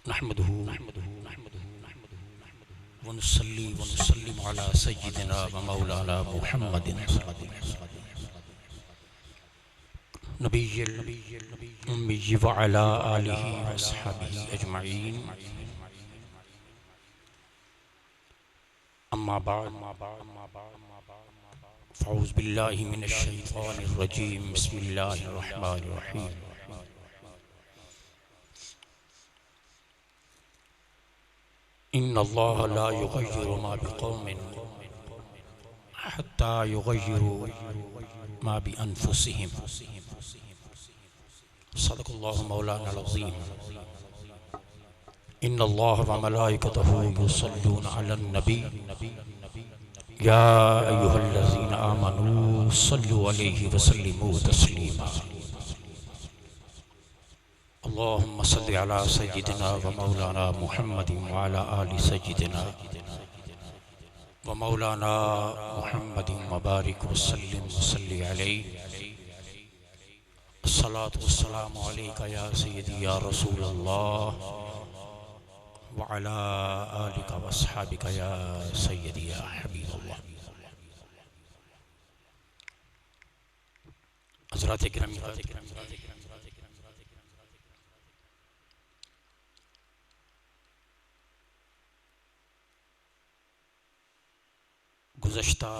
नहमदुहु व नुसल्ली व नुसल्लिम अला सय्यिदिना व मौलाना मुहम्मदिन नबिय्यिल उम्मी व अला आलिहि व अस्हाबिहि अजमईन। अम्मा बाद फ़अऊज़ु बिल्लाहि मिनश शैतानिर रजीम। बिस्मिल्लाहिर रहमानिर रहीम। इन्नल्लाह ला युग़य्यिरु मा बिक़ौमिन हत्ता युग़य्यिरु मा बिअन्फुसिहिम। सदक़ल्लाहु मौलाना अज़ीम। इन्नल्लाह व मलाइकतहु युसल्लूना अलन नबी या अय्युहल्लज़ीना आमनू सल्लु अलैहि व सल्लिमू तस्लीमा। अल्लाहुम्मा सल्लि अला सय्यिदिना व मौलाना मुहम्मदिन व अला आलि सय्यिदिना व मौलाना मुहम्मदिन व बारिक व सल्लिम व सल्लि अलैहि। अस्सलातु वस्सलामु अलैका या सय्यदी या रसूलल्लाह व अला आलिका व अस्हाबिका या सय्यदी या हबीबल्लाह। हज़रात किरामी, गुज़श्ता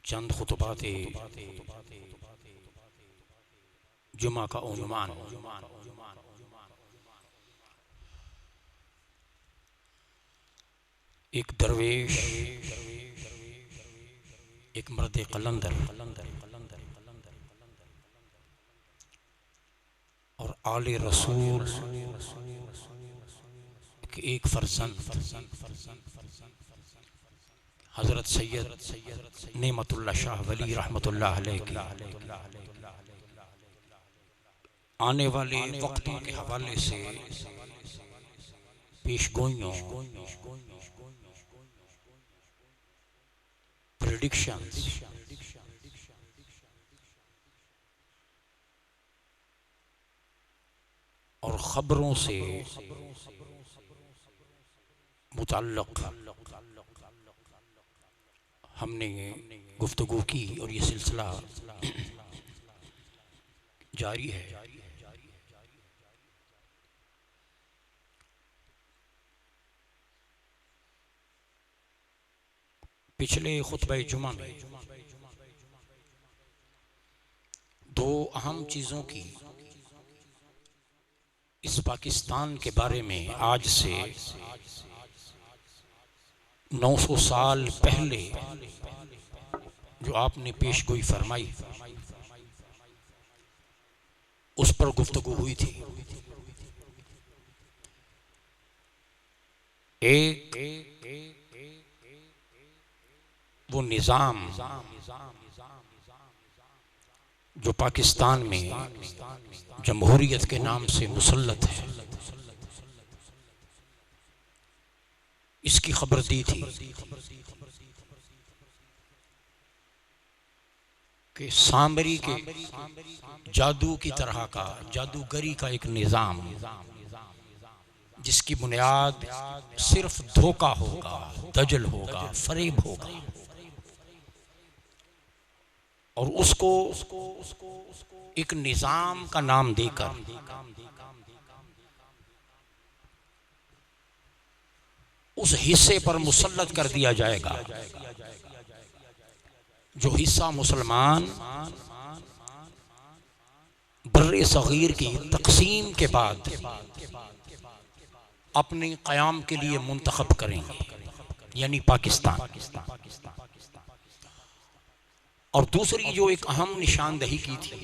चंद खुतबाते जुमा का उन्वान एक दरवेश, एक मर्द कलंदर और आले रसूल के एक फर्जंद हज़रत सैयद नेमतुल्लाह शाह वली रहमतुल्लाह अलैह की आने वाले वक्तों के हवाले से पेशगोइयों, प्रेडिक्शंस और खबरों से मुतल्लक़ हमने गुफ्तगू की और ये सिलसिला जारी है। पिछले खुतबा जुमा में दो अहम चीज़ों की इस पाकिस्तान के बारे में आज से 900 साल पहले जो आपने पेशगोई फरमाई उस पर गुफ्तगू हुई थी। एक वो निज़ाम जो पाकिस्तान में जमहूरियत के नाम से मुसल्लत है, इसकी खबर दी थी कि सामरी के जादू की तरह का, जादूगरी का एक निज़ाम जिसकी बुनियाद सिर्फ धोखा होगा, दजल होगा, फरेब होगा और उसको एक निज़ाम का नाम देकर उस हिस्से पर मुसल्लत कर दिया जाएगा जो हिस्सा मुसलमान बर्रे सगीर की तक़सीम के बाद अपने क़याम के लिए मुंतखब करेंगे, यानी पाकिस्तान। और दूसरी जो एक अहम निशानदही की थी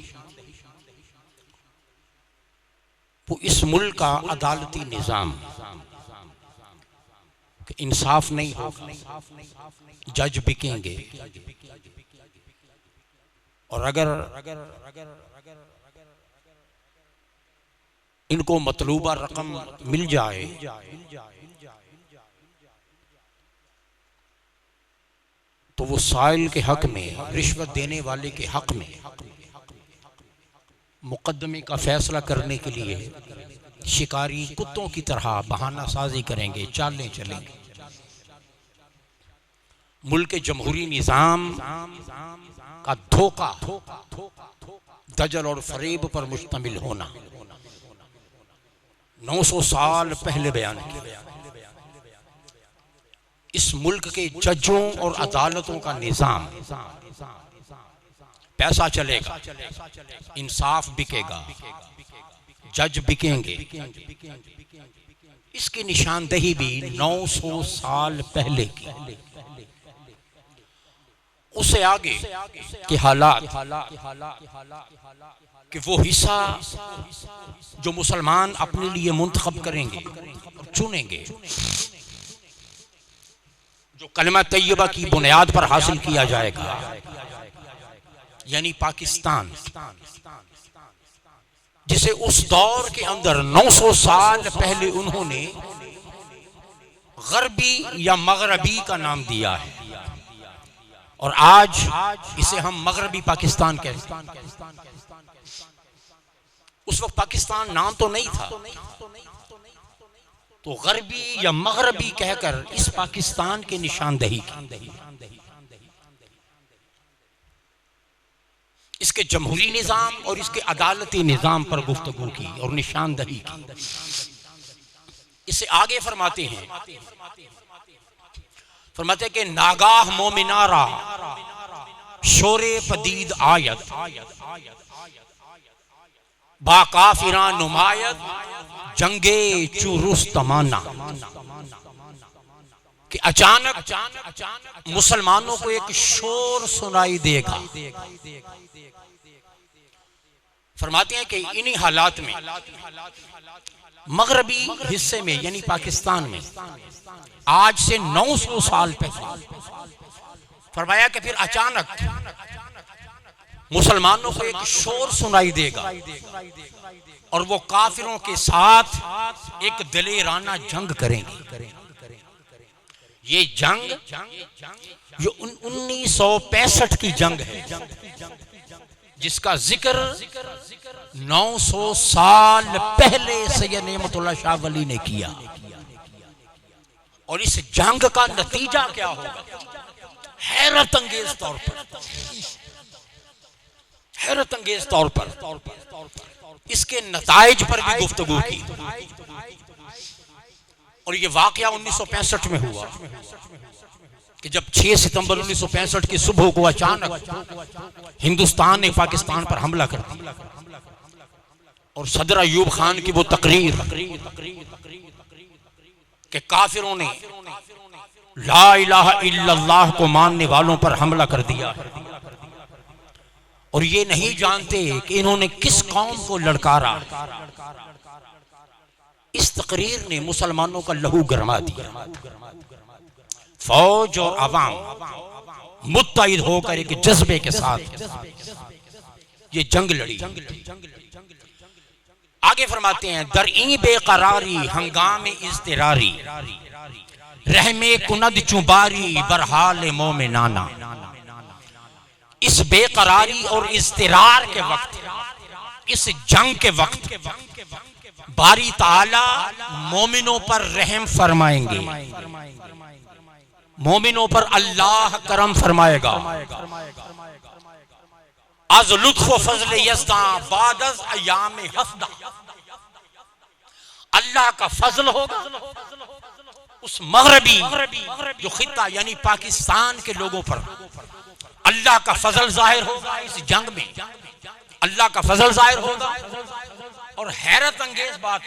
वो इस मुल्क का अदालती निज़ाम कि इंसाफ नहीं होगा, जज बिकेंगे और अगर इनको मतलूबा रकम मिल जाए तो वो साइल के हक में, रिश्वत देने वाले के हक में मुकदमे का फैसला करने के लिए शिकारी कुत्तों की तरह बहाना साजी करेंगे, चालें चलेंगे। मुल्क जमहूरी निजाम का धोखा, दजल और फरेब पर मुश्तमिल होना 900 साल पहले बयान किया। इस मुल्क के जजों और अदालतों का निजाम, पैसा चलेगा, इंसाफ बिकेगा, जज बिकेंगे, इसकी निशानदेही भी 900 साल पहले की। उससे आगे के हालात कि वो हिस्सा जो मुसलमान अपने लिए मुंतखब करेंगे और चुनेंगे, जो कलमा तैयबा की बुनियाद पर हासिल किया जाएगा, यानी पाकिस्तान, जिसे उस दौर के अंदर 900 साल पहले उन्होंने गरबी या मगरबी का नाम दिया है, और आज इसे हम मगरबी पाकिस्तान कहते हैं। उस वक्त पाकिस्तान नाम तो नहीं था, तो गरबी या मगरबी कहकर इस पाकिस्तान की निशानदेही की, इसके जमहूरी निजाम और इसके अदालती निजाम पर गुफ्तगू की और निशानदेही की। इसे आगे फरमाते हैं, फरमाते कि नागाह मोमिनारा शोरे पदीद आयत, बाकाफिरा नुमायत जंगे चुरुस्तमाना, कि अचानक मुसलमानों को एक शोर सुनाई देगा। फरमाते हैं कि इन्हीं हालात में मगरबी हिस्से में यानी पाकिस्तान में आज से 900 साल पहले फरमाया कि फिर अचानक मुसलमानों को एक शोर सुनाई देगा और वो काफिरों के साथ एक दिलेराना जंग करेंगे। ये जंग जो 1965 की जंग है, जिसका जिक्र 900 साल पहले सैयद नेमतुल्लाह शाह वली ने किया। और इस जंग का नतीजा क्या होगा? हैरत अंगेज तौर पर, हैरत अंगेज तौर पर इसके नताइज पर भी गुफ्तगू की। और ये वाकया 1965 में हुआ कि जब 6 सितंबर 1965 की सुबह को अचानक हिंदुस्तान ने पाकिस्तान पर हमला कर दिया और सदर अयूब खान की वो तकरीर कि काफिरों ने ला इलाहा इल्लल्लाह को मानने वालों पर हमला कर दिया और ये नहीं जानते कि इन्होंने किस कौम को ललकारा। इस तकरीर ने मुसलमानों का लहू गरमा दिया। फौज और अवाम मुत्तहिद होकर एक जज्बे के साथ ये जंग लड़ी। आगे फरमाते हैं, दरई बेकरारी हंगामे इज़्तिरारी रहमे कुनद चुबारी बरहाल मोमिनाना। इस बेकरारी और इज़्तिरार के वक्त, इस जंग के वक्त बारी ताला मोमिनों पर रहम फरमाएंगे, मोमिनों पर अल्लाह करम फरमाएगा। अज लुत्फ फजल यज़दा बादज अयाम हफ्दा, अल्लाह का फजल होगा उस मगरबी जो खिता यानी पाकिस्तान के लोगों पर। अल्लाह का फजल जाहिर होगा इस जंग में, अल्लाह का फजल जाहिर होगा। और हैरत अंगेज बात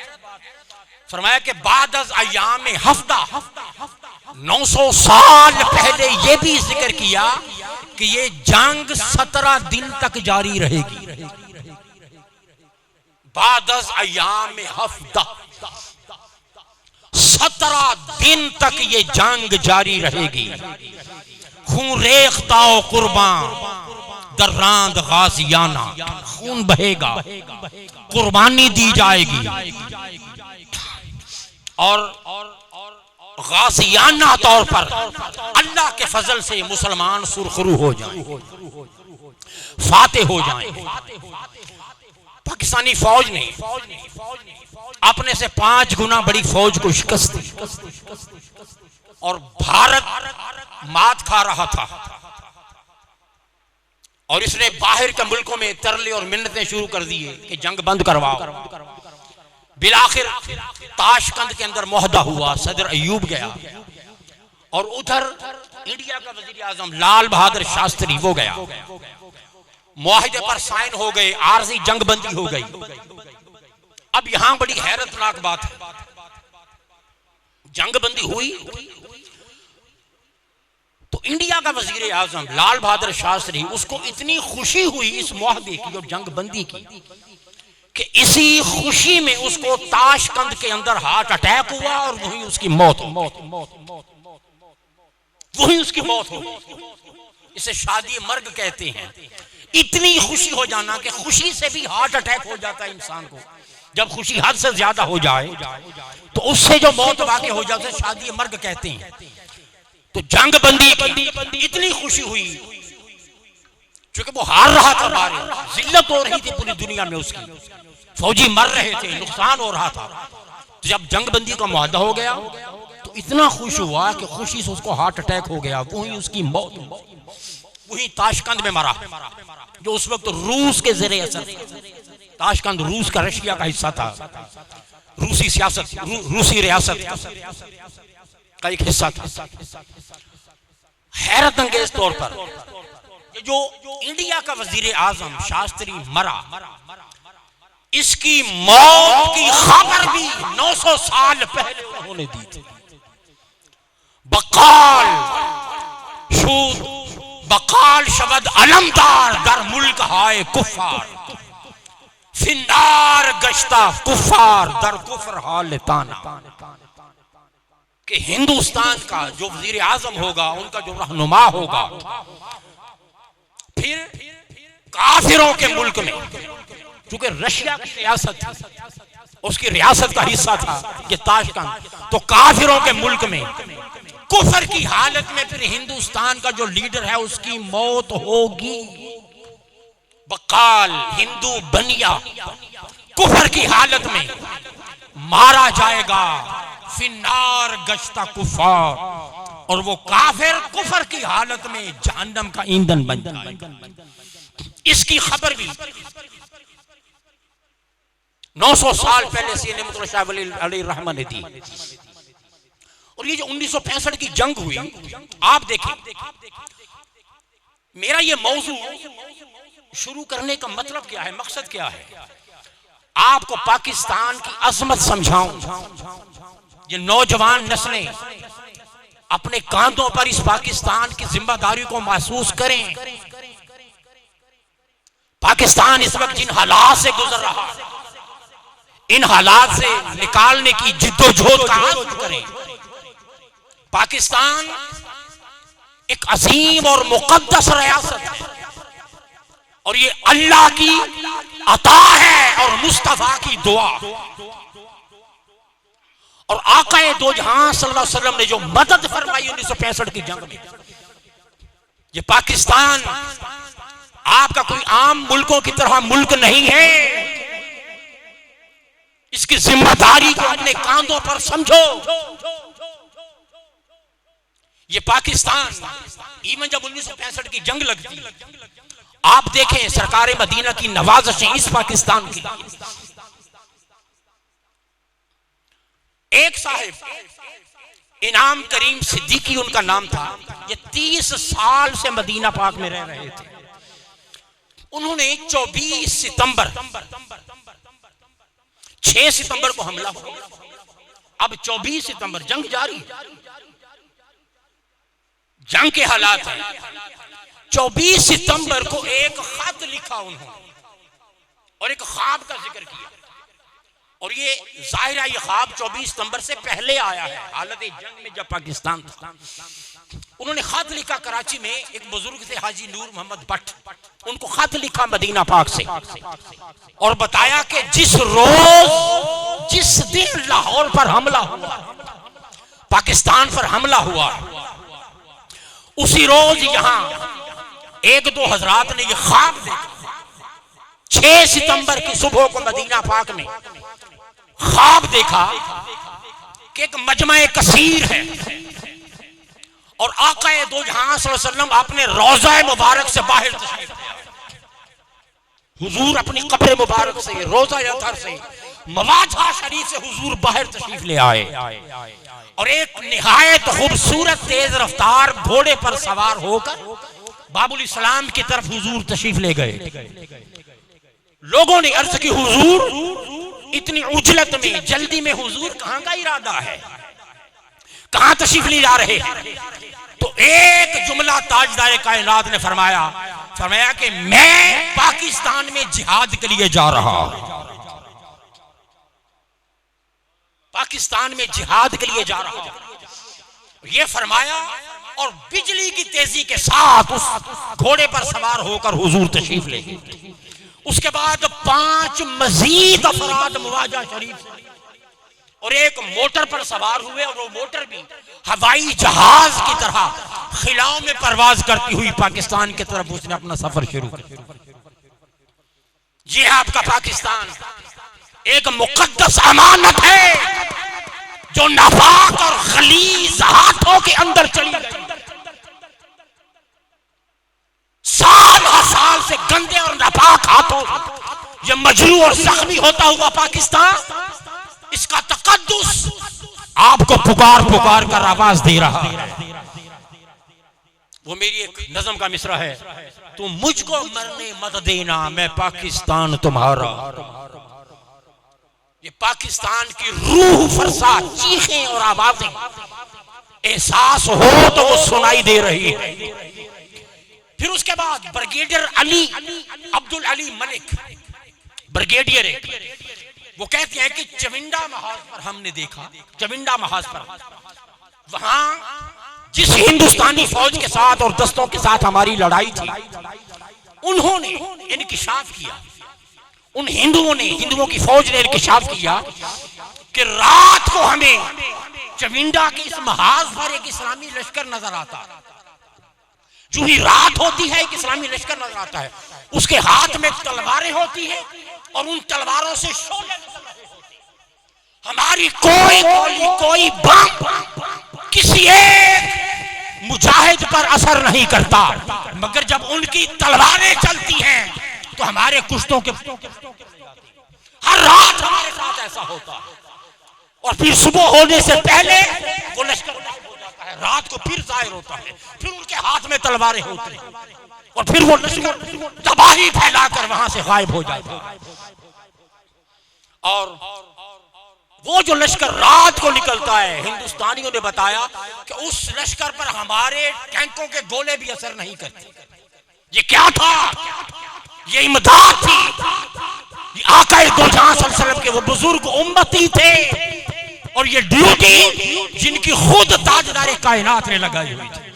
फरमाया कि बादज अयाम हफ्दा, 900 साल पहले ये भी जिक्र किया कि ये जंग 17 दिन तक जारी रहेगी। बादज अयाम हफ्दा, 17 दिन तक ये जंग जारी रहेगी। खून रेख्ता कुर्बान दर्रांद गाजियाना, खून बहेगा, कुर्बानी दी जाएगी और गाजियाना तौर पर अल्लाह के फजल से मुसलमान सुरखरू हो जाएं, फाते हो जाएं। पाकिस्तानी फौज ने अपने से 5 गुना बड़ी फौज को शिकस्त दी और भारत मात खा रहा था और इसने बाहर के मुल्कों में तरले और मिन्नतें शुरू कर दिए कि जंग बंद करवाओ। बिलाखिर ताशकंद के अंदर मुहदा हुआ, सदर अयूब गया और उधर इंडिया का वजीर आजम लाल बहादुर शास्त्री वो गया, मुआहिदे पर साइन हो गए, आरजी जंग बंदी हो गई। अब यहां बड़ी हैरतनाक बात है, जंग बंदी हुई तो इंडिया का वजीर आजम लाल बहादुर शास्त्री, उसको इतनी खुशी हुई इस मुआहदे की और जंग बंदी की कि इसी खुशी में उसको ताशकंद के अंदर हार्ट अटैक हुआ और वहीं उसकी मौत वहीं उसकी मौत हो। इसे शादी मर्ग कहते हैं। इतनी खुशी हो जाना कि खुशी से भी हार्ट अटैक हो जाता है इंसान को। जब खुशी हद से ज्यादा हो जाए तो उससे जो मौत वाक़ई हो जाए उसे शादी मर्ग कहते हैं। तो जंग बंदी की इतनी खुशी हुई क्योंकि वो हार रहा था, बाहर जिल्लत हो रही थी पूरी दुनिया में, उसकी फौजी मर रहे थे, नुकसान हो रहा था। तो जब जंग बंदी का मुआहदा हो गया तो इतना खुश हुआ कि खुशी से उसको हार्ट अटैक हो गया, वहीं उसकी मौत, वहीं ताशकंद में मरा, जो उस वक्त रूस के ज़ेरे असर। ताशकंद रूस का, रशिया का हिस्सा था, रूसी सियासत, रूसी रियासत का एक हिस्सा था। हैरत अंगेज तौर पर जो इंडिया का वजीर आजम शास्त्री मरा, इसकी मौत की खबर भी 900 साल पहले उन्होंने दी थी। बकाल शूद बकाल शब्द अलमदार दर मुल्क हाय कुफार, फिन्नार गश्ता कुफार दर कुफर हाल ताना, कि हिंदुस्तान का जो वजीर आजम होगा, उनका जो रहनुमा होगा, फिर काफिरों के मुल्क में, क्योंकि रशिया की रियासत थी, उसकी रियासत का हिस्सा था ये ताशकंद, तो काफिरों के मुल्क में कुफर की हालत में फिर हिंदुस्तान का जो लीडर है उसकी मौत होगी। बकाल हिंदू बनिया कुफर की हालत में मारा जाएगा, फिन्नार गश्ता कुफार, और वो काफिर कुफर की हालत में जहन्नम का ईंधन बन जाएगा। इसकी खबर भी 900 साल पहले से नेमतुल्लाह शाह वली अलैहिर्रहमा ने दी। और ये जो 1965 की जंग हुई, आप देखें, मेरा ये मौजू शुरू करने का मतलब क्या है, मकसद क्या है, आपको पाकिस्तान की अजमत समझाऊं। ये नौजवान नस्लें अपने कांधों पर इस पाकिस्तान की जिम्मेदारी को महसूस करें। पाकिस्तान इस वक्त जिन हालात से गुजर रहा है, इन हालात से निकालने की जिद्दोजहद का आगाज करें। पाकिस्तान एक अजीम और मुकद्दस रियासत है और ये अल्लाह की अता है और मुस्तफा की दुआ, और आकाए दो जहां सल्लल्लाहु अलैहि वसल्लम ने जो मदद फरमाई 1965 की जंग में। ये पाकिस्तान आपका कोई आम मुल्कों की तरह मुल्क नहीं है, इसकी जिम्मेदारी को अपने कांधों पर समझो। ये पाकिस्तान इवन जब 1965 की जंग लगती, आप देखें सरकार मदीना की नवाज़िशें इस पाकिस्तान की। एक साहिब इनाम करीम सिद्दीकी उनका नाम था, ये 30 साल से मदीना पाक में रह रहे थे। उन्होंने 24 सितंबर 6 सितंबर को हमला हुआ, अब 24 सितंबर जंग जारी, जंग के हालात हैं। 24 सितंबर को एक खत लिखा उन्होंने और एक ख्वाब का जिक्र किया, और ये जाहिर है ये ख्वाब 24 सितंबर से पहले आया है, हालत जंग में जब पाकिस्तान था। उन्होंने खत लिखा, कराची में एक बुजुर्ग थे हाजी नूर मोहम्मद भट्ट, उनको खत लिखा मदीना पाक से, और बताया कि जिस रोज जिस दिन लाहौर पर हमला हुआ, पाकिस्तान पर हमला हुआ, उसी रोज यहां 1-2 हजरात ने ये ख्वाब देखा। 6 सितंबर की सुबह को मदीना पाक में ख्वाब देखा कि एक मजमा कसीर है और आका दो जहां सल्लल्लाहु अलैहि वसल्लम अपने रोज़ा मुबारक से बाहर तशरीफ ले आए। हुजूर अपनी कब्र मुबारक से, रोज़ा अतहर से, मवाजा शरीफ से हुजूर बाहर तशरीफ ले आए और एक निहायत खूबसूरत तेज रफ्तार घोड़े पर सवार होकर बाबुल इस्लाम की तरफ हुजूर तशरीफ ले गए। लोगों ने अर्ज की, हुजूर इतनी उजलत में, जल्दी में हुजूर कहां का इरादा है, कहां तशरीफ ले जा रहे हैं? तो एक जुमला ताजदार कायनात ने फरमाया कि मैं पाकिस्तान में जिहाद के लिए जा रहा हूं, पाकिस्तान में जिहाद के लिए जा रहा हूं। यह फरमाया और बिजली की तेजी के साथ उस घोड़े पर सवार होकर हुजूर तशरीफ ले गए। उसके बाद 5 मजीद अफराद मुवाजा शरीफ से और एक मोटर पर सवार हुए और वो मोटर भी हवाई जहाज की तरह खिलाओं में परवाज करती हुई पाकिस्तान की तरफ उसने अपना सफर शुरू किया। ये आपका पाकिस्तान एक मुकद्दस अमानत है जो नापाक और खलीज हाथों के अंदर चली गई। साल से गंदे और नापाक हाथों ये मजरू और जख्मी होता हुआ पाकिस्तान, इसका तकद्दुस आपको पुकार पुकार कर आवाज दे रहा है। वो मेरी एक नज़म का मिसरा है, तुम मुझको मरने मत देना, मैं पाकिस्तान तुम्हारा। ये पाकिस्तान की रूह फरसा चीखें और आवाजें एहसास हो तो वो सुनाई दे रही है। फिर उसके बाद brigadier Ali Abdul Ali Malik brigadier है, वो कहते हैं कि चविंडा महाज पर हमने देखा, चविंडा महाज पर वहां जिस हिंदुस्तानी फौज के साथ और दस्तों के साथ हमारी लड़ाई थी, उन्होंने इंकिशाफ किया, उन हिंदुओं की फौज ने इंकिशाफ किया कि रात को हमें चविंडा के इस महाज पर एक इस्लामी लश्कर नजर आता। जो ही रात होती है एक इस्लामी लश्कर नजर आता है, उसके हाथ में तलवारें होती है और उन तलवारों से शोले निकल रहे होते हैं। हमारी कोई गोली, कोई बम किसी एक मुजाहिद पर असर नहीं करता, मगर जब उनकी तलवारें चलती हैं तो हमारे कुश्तों के हर रात हमारे साथ ऐसा होता है। और फिर सुबह होने से पहले वो लश्कर गायब हो जाता है, रात को फिर जाहिर होता है, फिर उनके हाथ में तलवारें होती हैं और फिर वो लश्कर तबाही फैलाकर वहां से गायब हो जाता है। और वो जो लश्कर रात को निकलता है, हिंदुस्तानियों ने बताया कि उस लश्कर पर हमारे टैंकों के गोले भी असर नहीं करते। ये क्या था? ये इमदाद थी। ये आका दो जहां सल्लल्लाहु अलैहि वसल्लम के वो बुजुर्ग उम्मती थे और ये ड्यूटी जिनकी खुद ताजदार कायनात ने लगाई हुई थी।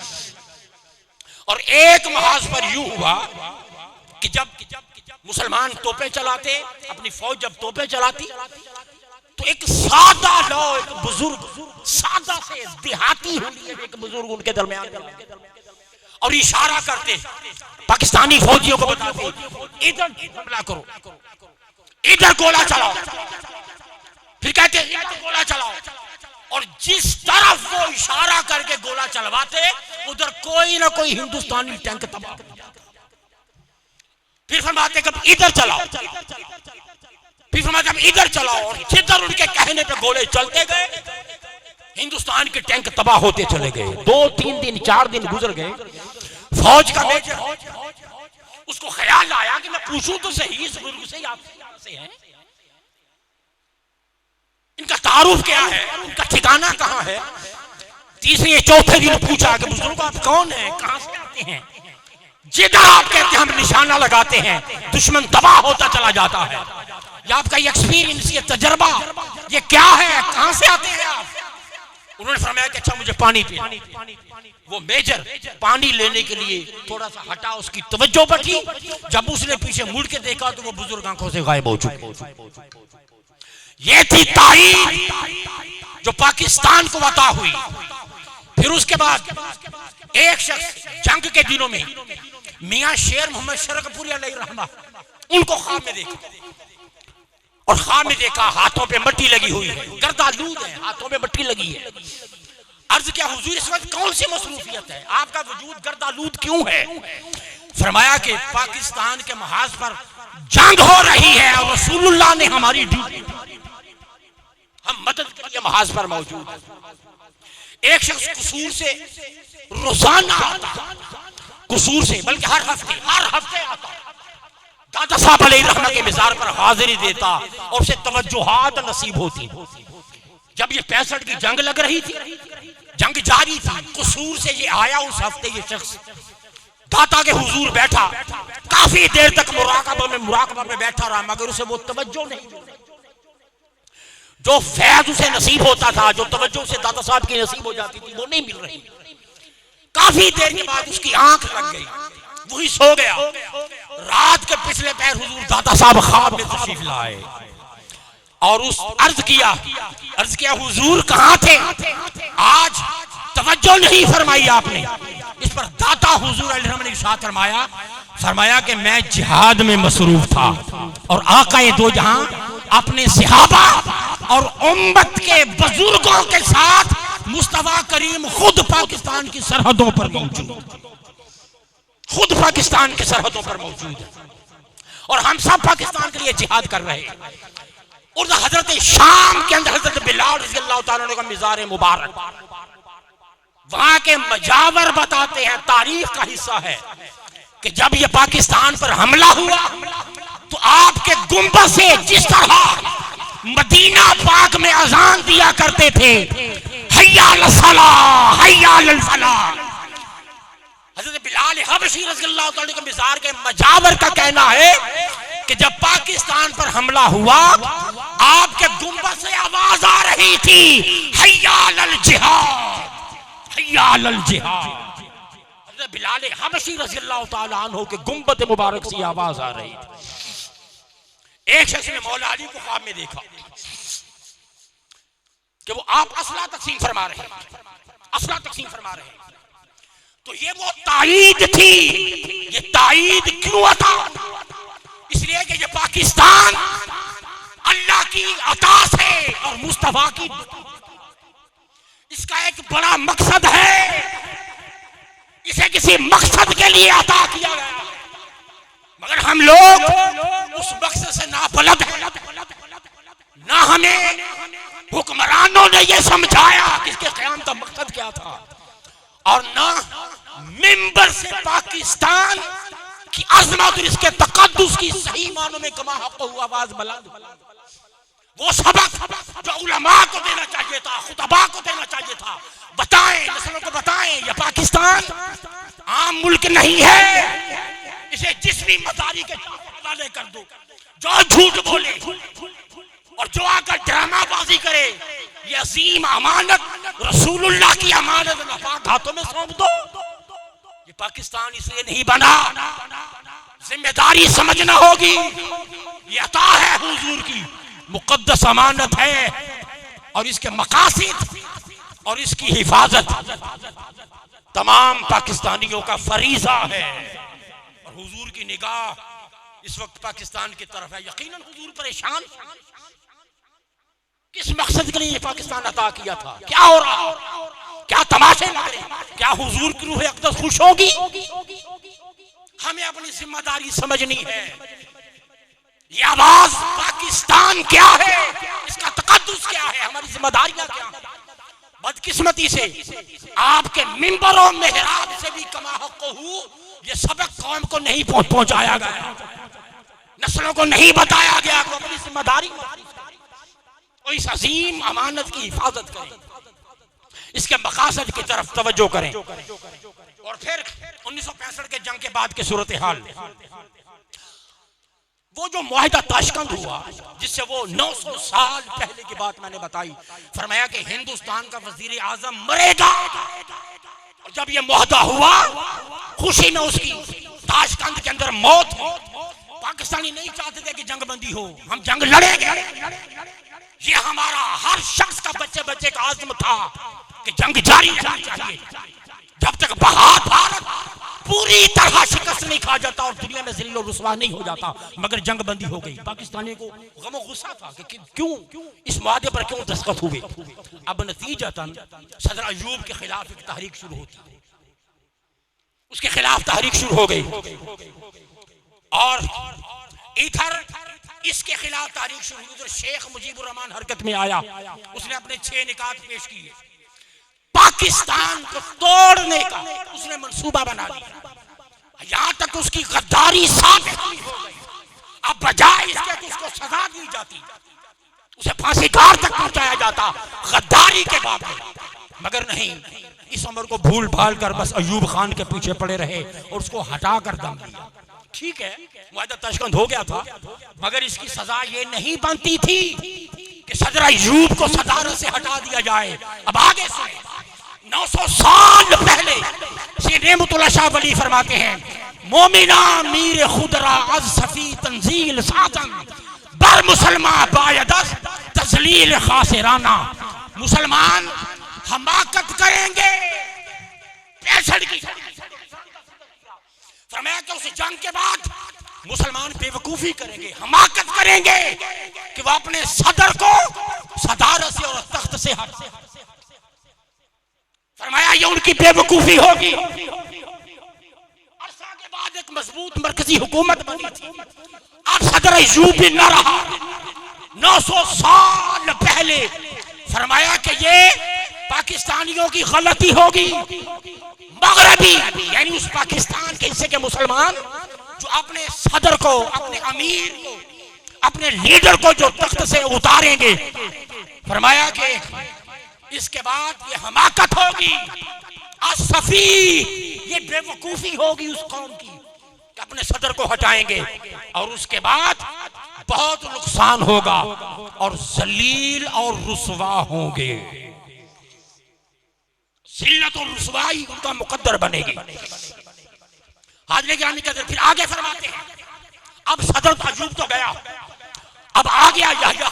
और एक महाज पर यूं हुआ कि जब मुसलमान तोपे चलाते, अपनी फौज जब तोपे चलाती, तो एक सादा लोग, एक बुजुर्ग, सादा से देहाती एक बुजुर्ग उनके दरमियान और इशारा करते, पाकिस्तानी फौजियों को बताते, इधर हमला करो, इधर गोला चलाओ, फिर कहते इधर गोला चलाओ। और जिस तरफ वो इशारा करके गोला चलवाते, उधर कोई ना कोई हिंदुस्तानी टैंक तबाह हो जाता। फिर फरमाते कब इधर चलाओ, फिर फरमाते इधर चलाओ, और जिधर उनके कहने पे गोले चलते गए, हिंदुस्तान के टैंक तबाह होते चले गए। 2-3 दिन 4 दिन गुजर गए। फौज का मेजर, उसको ख्याल आया कि मैं पूछूं तो सही इस बुजुर्ग से, आप से हैं, इनका तारुफ क्या है, इनका ठिकाना कहां है। तीसरे चौथे दिन पूछा कि बुजुर्ग आप कौन हैं, कहां से आते हैं। जिधर आप कहते हैं हम निशाना लगाते हैं, दुश्मन तबाह होता चला जाता है। ये आपका एक्सपीरियंस, ये तजर्बा, ये क्या है, कहां से आते हैं आप? उन्होंने फरमाया कि अच्छा मुझे पानी पिला। वो मेजर पानी लेने के लिए थोड़ा सा हटा, उसकी तवज्जो बढ़ी। जब उसने पीछे मुड़ के देखा तो वो बुजुर्ग आंखों से गायब हो चुके। ये थी तारीख जो पाकिस्तान को अता हुई। फिर उसके बाद एक शख्स जंग के दिनों में मियां शेर मोहम्मद शरकपुरी अलैहि रहमा, उनको ख्वाब में देखा और ख्वाब में देखा हाथों पे मट्टी लगी हुई है, गर्दालूद है, हाथों पे मट्टी लगी है। अर्ज क्या हुजूर इस वक्त कौन सी मसरूफियत है, आपका वजूद गर्दालूद क्यों है? फरमाया कि पाकिस्तान के महाज पर जंग हो रही है और रसूलुल्लाह ने हमारी ड्यूटी, हम मदद के लिए महाज पर मौजूद है। एक शख्स कसूर से रोजाना आता, कसूर से बल्कि हर हफ्ते आता, दादा साहब अलैहि रहमत के मिज़ार पर हाजिरी देता और उसे तवज्जुहात नसीब होती। जब ये 65 की जंग लग रही थी, जंग जारी थी, कसूर से ये आया उस हफ्ते, ये शख्स दाता के हुजूर बैठा, काफी देर तक मुराकबा में बैठा रहा, मगर उसे वो तवज्जो नहीं, जो फैज उसे नसीब होता था, जो तवज्जो उसे दाता साहब की नसीब हो जाती थी, वो नहीं मिल रही। काफी देर के बाद उसकी आंख लग गई, वही सो गया। रात के पिछले पैर हुजूर दाता साहब ख्वाब में तशरीफ लाए और उस अर्ज किया हुजूर कहां थे, आज तवज्जो नहीं फरमाई आपने। इस पर दाता हुजूर अलैहिर्रहमत ने इरशाद फरमाया कि मैं जिहाद में मसरूफ था और आकाए दो जहां अपने सहाबा और उम्मत के बुजुर्गों के साथ मुस्तफा करीम खुद पाकिस्तान की सरहदों पर मौजूद, खुद पाकिस्तान की सरहदों पर मौजूद है और हम सब पाकिस्तान के लिए जिहाद कर रहे हैं। और हजरत शाम के अंदर हजरत बिलाल रज़ियल्लाहु ताला अन्हु का मिज़ार मुबारक, वहां के मजावर बताते हैं, तारीख का हिस्सा है कि जब ये पाकिस्तान पर हमला हुआ तो आपके गुंबद से जिस तरह मदीना पाक में अजान दिया करते थे, हय्या अलस सलाह हय्या अलल फलाह, हज़रत बिलाल हबशी रज़ियल्लाहु ताला के मिज़ार के मजावर का कहना है कि जब पाकिस्तान पर हमला हुआ आपके गुंबद से आवाज आ रही थी, हय्या अलल जिहाद हय्या अलल जिहाद। हज़रत बिलाल हबशी रज़ियल्लाहु ताला अन्हु के गुंबद मुबारक से आवाज आ रही थी। एक शख्स ने मौला अली को ख्वाब में देखा कि वो आप असला तकसीम फरमा रहे हैं, तो ये वो ताईद थी। ये ताईद क्यों था? इसलिए कि ये पाकिस्तान अल्लाह की अता से और मुस्तफा की, इसका एक बड़ा मकसद है, इसे किसी मकसद के लिए अता किया गया, मगर हम लोग उस मकसद से ना बलद है, ना हमें हुक्मरानों ने यह समझाया कि इसके क़याम का मकसद क्या था, और ना मिंबर से पाकिस्तान की अजमत और इसके तकद्दुस की सही मानों में कमा हक़ हुआ आवाज बुलंद, वो सबक जो उलमा को देना चाहिए था, खुतबा को देना चाहिए था, बताएं, नस्लों को बताएं, यह पाकिस्तान आम मुल्क नहीं है, इसे जिस भी मदारी के हवाले कर दो, जो झूठ बोले और जो आकर ड्रामाबाजी करे, ये अजीम अमानत रसूलुल्लाह की अमानत नापाक हाथों में सौंप दो। ये पाकिस्तान इसलिए नहीं बना, जिम्मेदारी समझना होगी, ये अता है हुजूर की, मुकद्दस अमानत है और इसके मकासिद और इसकी हिफाजत तमाम पाकिस्तानियों का फरीजा है। और हुजूर की निगाह इस वक्त पाकिस्तान की तरफ है। यकीनन हुजूर परेशान, किस मकसद के लिए पाकिस्तान अता किया था, क्या हो रहा, क्या तमाशे मारे, क्या हुजूर की रूह अक़दस खुश होगी? हमें अपनी जिम्मेदारी समझनी है। ये आवाज पाकिस्तान क्या है, इसका तकद्दुस क्या है, हमारी जिम्मेदारियां क्या है। बदकिस्मती से आपके मिंबरों मेहराब से भी कमा हक़ हूँ, ये सबक कौम को नहीं पहुंचाया गया, नस्लों को नहीं बताया गया। अपनी जिम्मेदारी और इस अजीम अमानत की हिफाजत करें, इसके मकासद की तरफ तवज्जो करें। और फिर 1965 के जंग के बाद की सूरत हाल, वो जो मुआहिदा ताशकंद हुआ, जिससे वो 900 साल पहले की बात मैंने बताई, फरमाया कि हिंदुस्तान का वजीर आजम मरेगा। और जब ये मुआहदा हुआ, खुशी में उसकी ताशकंद के अंदर मौत हो। पाकिस्तानी नहीं चाहते थे कि जंग बंदी हो, हम जंग लड़ेंगे। ये हमारा हर शख्स का बच्चे बच्चे का आज़म था कि जंग जारी रहनी चाहिए जब तक भारत पूरी तरह शिकस्त नहीं खा जाता और दुनिया में ज़िल्ल और रुसवा नहीं हो जाता, मगर जंग बंदी हो गई। पाकिस्तानी को गम और गुस्सा था कि क्यों इस मुआहदे पर क्यों दस्तखत हुए। अब नतीजतन सदर अयूब के खिलाफ एक तहरीक शुरू होती है, उसके खिलाफ तहरीक शुरू हो गई और इधर इसके खिलाफ तहरीक शुरू हुई। उधर शेख मुजीबुर रहमान हरकत में आया, उसने अपने 6 निकात पेश किए, पाकिस्तान को तोड़ने का उसने मंसूबा बना लिया, यहां तक उसकी गद्दारी साबित हो गई। अब बजाय इसके कि उसको सजा दी जाती, उसे फांसीदार तक पहुंचाया जाता गद्दारी के बाद में, मगर नहीं, इस उम्र को भूल भाल कर बस अयूब खान के पीछे पड़े रहे और उसको हटा कर दम दिया। ठीक है, मुआहदा तशकंद हो गया था, मगर इसकी सजा ये नहीं बनती थी कि सदर अयूब को सदारत से हटा दिया जाए। अब आगे सुने, 900 साल पहले शेख नेमतुल्लाह शाह वली फरमाते हैं, मोमिना मीर खुदरा अज सफी तंजील साजन बर मुसलमान बायदस तजलील खासिराना। मुसलमान हमाकत करेंगे पैसठ की, फरमाया कि उस जंग के बाद मुसलमान बेवकूफी करेंगे, हमाकत करेंगे कि वह अपने सदर को सदारत से और तख्त से हट। फरमाया ये उनकी बेवकूफी होगी। अरसा के बाद एक मजबूत मरकजी हुकूमत बनी थी, अब सदर अयूब भी न रहा। 900 साल पहले फरमाया कि ये पाकिस्तानियों की गलती होगी। मगरबी यानी उस पाकिस्तान के हिस्से के मुसलमान जो अपने सदर को, अपने अमीर को, अपने लीडर को जो तख्त से उतारेंगे, फरमाया कि इसके बाद ये हमाकत होगी, असफी ये बेवकूफी होगी उस कौम की कि अपने सदर को हटाएंगे और उसके बाद बहुत नुकसान होगा और जलील और रुसवा होंगे। जिल्लत और रुसवाई उनका मुकद्दर बनेगी। हाज़िर गिरामी कहते फिर आगे फरमाते हैं, अब सदर अयूब तो गया, अब आ गया यहया।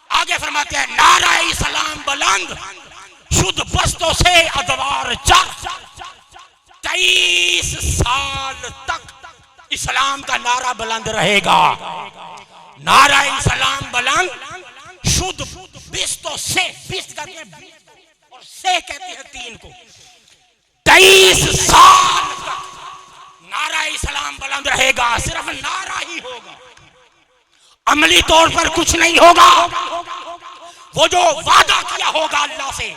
आगे फरमाते हैं, नाराए सलाम बुलंद शुद्ध बस्तों से अदवार चर, 23 साल तक इस्लाम का नारा बुलंद रहेगा। नाराए सलाम बुलंद शुद्ध बिस्तों से, बिस्त करके और से कहते हैं 3 को, 23 साल तक नारा इस्लाम बुलंद रहेगा। सिर्फ नारा ही होगा, अमली तौर पर कुछ नहीं होगा। वो जो वादा किया होगा अल्लाह से,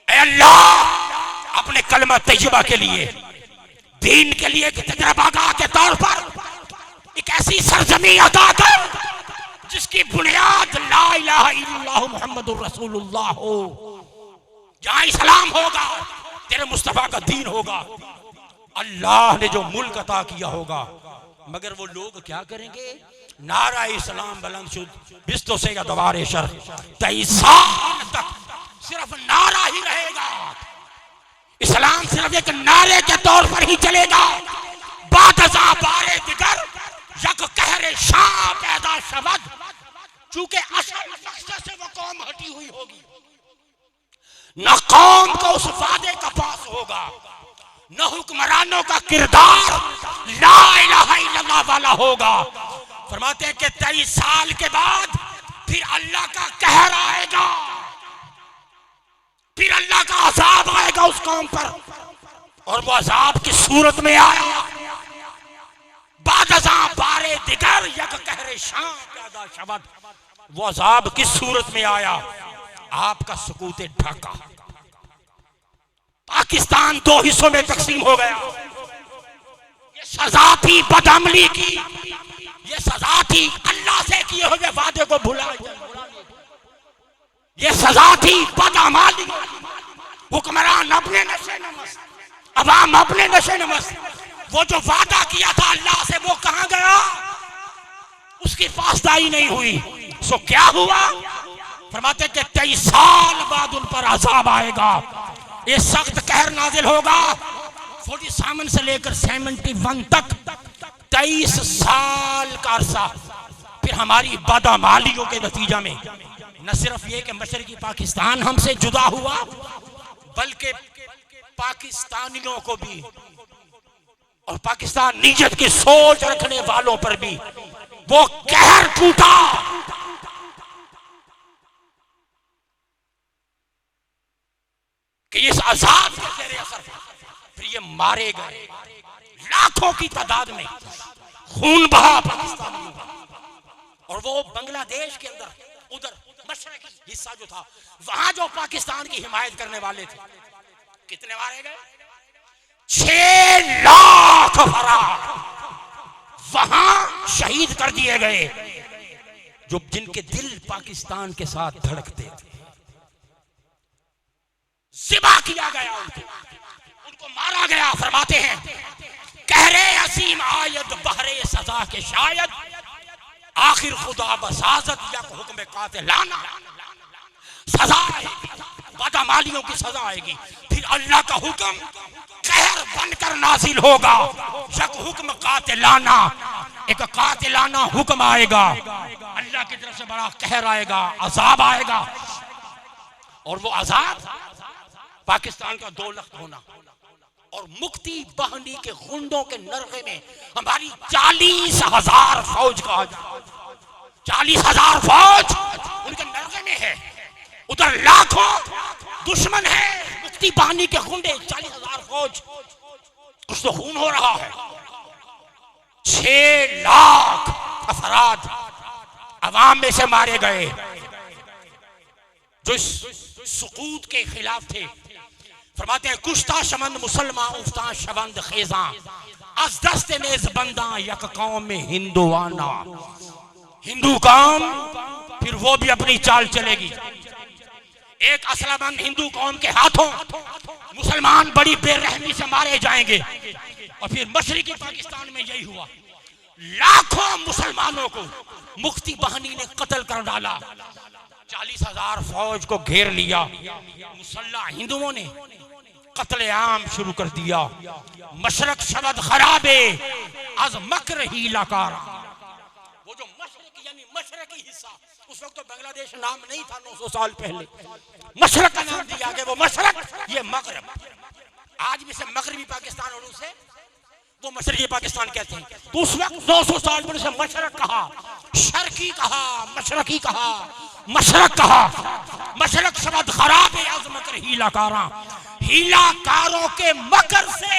ऐ अल्लाह अपने कलमा तैयबा के लिए, दीन के लिए तजरबागाह के तौर पर एक ऐसी सरजमी अता कर जिसकी बुनियाद ला इलाहा इल्लल्लाह मुहम्मदुर रसूलुल्लाह हो, जहां इस्लाम होगा, तेरे मुस्तफा का दीन होगा, अल्लाह ने जो मुल्क अता किया होगा। मगर वो लोग क्या करेंगे? नारा इस्लाम बुलंद शुद्ध बिस्तों से अदवार शर, 23 साल तक सिर्फ नारा ही रहेगा। इस्लाम सिर्फ एक नारे के तौर पर ही चलेगा। बादजा बारे दिगर यक कहरे शाह पैदा शबद, चूंकि असल मकसद से वो कौम हटी हुई होगी, न कौम को उस वादे का पास होगा, न हुक्मरानों का किरदार ला इलाहा इल्लल्लाह वाला होगा। फरमाते हैं कि 23 साल के बाद फिर अल्लाह का कहर आएगा, फिर अल्लाह का अजाब आएगा उस कौम पर, और वो अजाब की सूरत में आया। बादजा बारे दिगर यक कहरे शाम पैदा शबद, वो अजाब किस सूरत में आया? आपका सुकूते ढाका। पाकिस्तान 2 हिस्सों में तकसीम हो गया। ये सजा थी बदअमली की, ये सजा थी अल्लाह से किए हुए वादे को भुला, ये सजा थी बदअमाली। हुक्मरान अपने नशे नमस्त, अवाम अपने नशे नमस्त। वो जो वादा किया था अल्लाह से, वो कहां गया? उसकी पासदारी नहीं हुई। सो क्या हुआ? फरमाते कि 23 साल बाद उन पर अजाब आएगा, ये सख्त कहर नाजिल होगा। 47 से लेकर 71 तक 23 साल का अरसा फिर हमारी बदअमालियों के नतीजा में न सिर्फ ये कि मशरकी पाकिस्तान हमसे जुदा हुआ, बल्कि पाकिस्तानियों को भी और पाकिस्तान नीयत की सोच रखने वालों पर भी वो कहर टूटा। कि इस आजाद के तेरे असर फिर ये मारे गए, लाखों की तादाद में खून बहा पाकिस्तानियों का। और वो बांग्लादेश के अंदर उधर मशरकी हिस्सा जो था, वहां जो पाकिस्तान की हिमायत करने वाले थे, कितने मारे गए? 6 लाख अफराद वहां शहीद कर दिए गए, जो जिनके दिल पाकिस्तान के साथ धड़कते थे। ज़िबा किया गया, उनको मारा गया। फरमाते हैं कहरे असीम आयत बहरे सजा के शायद, आखिर खुदा बसाजत या हुक्म कातिलाना। सजा आएगी, बदमालियों की सजा आएगी, फिर अल्लाह का हुक्म कहर बनकर नाजिल होगा। यक हुक्म कातिलाना, एक कातिलाना हुक्म आएगा, अल्लाह की तरफ से बड़ा कहर आएगा, अजाब आएगा। और वो अजाब पाकिस्तान का 2 लाख होना और मुक्ति बहनी के गुंडों के नरगे में हमारी 40,000 फौज का 40,000 फौज उनके नरगे में है। उधर लाखों दुश्मन है, मुक्ति बहनी के गुंडे, 40,000 फौज। कुछ तो खून हो रहा है। 6 लाख अफराद अवाम में से मारे गए, जो सुकूत के खिलाफ थे। फरमाते हैं कुश्ता शमंद मुसलमान उफ्ता शबंद खेजा, अज दस्ते नेज बंदा यक कौम में हिंदुआना। हिंदू कौम फिर वो भी अपनी चाल चलेगी। एक असलाबंद हिंदू कौम के हाथों मुसलमान बड़ी बेरहमी से मारे जाएंगे। और फिर मशरिकी पाकिस्तान में यही हुआ, लाखों मुसलमानों को मुक्ति बहनी ने कत्ल कर डाला। 40,000 फौज को घेर लिया। मुसल्ला हिंदुओं ने कत्ले आम शुरू कर दिया। मशरक शबद खराबे आज मकर ही लकारा। वो जो मशरक यानी मशरकी हिस्सा, उस वक्त तो बांग्लादेश नाम नहीं था, 900 साल पहले मशरक का नाम दिया गया। वो मशरक, ये मगरब। आज भी से मगरबी पाकिस्तान और उसे वो मशरकी पाकिस्तान कहते हैं। तो उस वक्त 900 साल पहले से मशरक कहा, शर्की कहा, मशरकी कहा, मशरक कहा। मशरक शब्द खराब है, आज मकर हीलाकारा। हीलाकारों के मकर से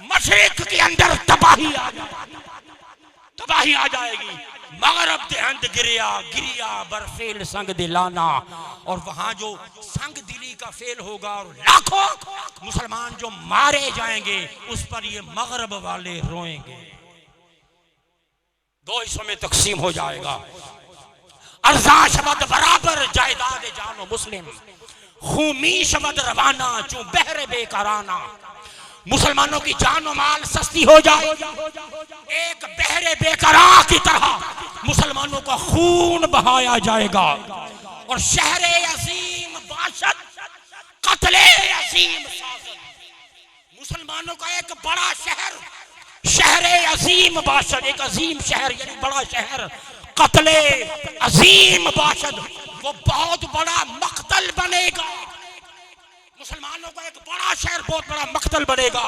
मशरक के अंदर तबाही आ जाएगी। मगरब देहंद गिरिया गिरिया बरफेल संग दिलाना। और वहां जो संग दिली का फेल होगा और लाखों मुसलमान जो मारे जाएंगे, उस पर ये मगरब वाले रोएंगे। 2 हिस्सों में तकसीम हो जाएगा। अर्जा शब्द बराबर जायदाद जानो मुस्लिम, खूमी शब्द रवाना चू बहरे बेकाराना। मुसलमानों की जान माल सस्ती हो जाए, एक बहरे बेकरार की तरह मुसलमानों का खून बहाया जाएगा। और शहरे अजीम बाशद कत्ले अजीम साजद। मुसलमानों का एक बड़ा शहर, शहरे अजीम बाशद, एक अजीम शहर यानी बड़ा शहर, कत्ले अजीम बाशद, वो बहुत बड़ा मक्तल बनेगा। मुसलमानों का एक बड़ा शहर बहुत बड़ा मक्तल बनेगा।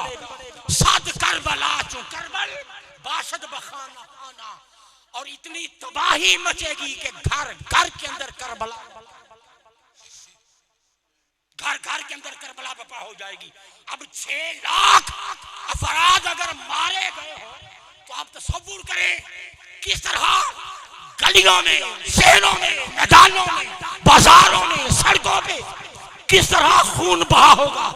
सद करबला चू करबल बाशद बखाना खाना। और इतनी तबाही मचेगी कि घर घर के अंदर करबला, घर घर के अंदर करबला बपा हो जाएगी। अब 6 लाख अफराद अगर मारे गए हो तो आप तसव्वुर करें किस तरह गलियों में, शहरों में, मैदानों में, बाजारों में, सड़कों पे किस तरह खून बहा होगा।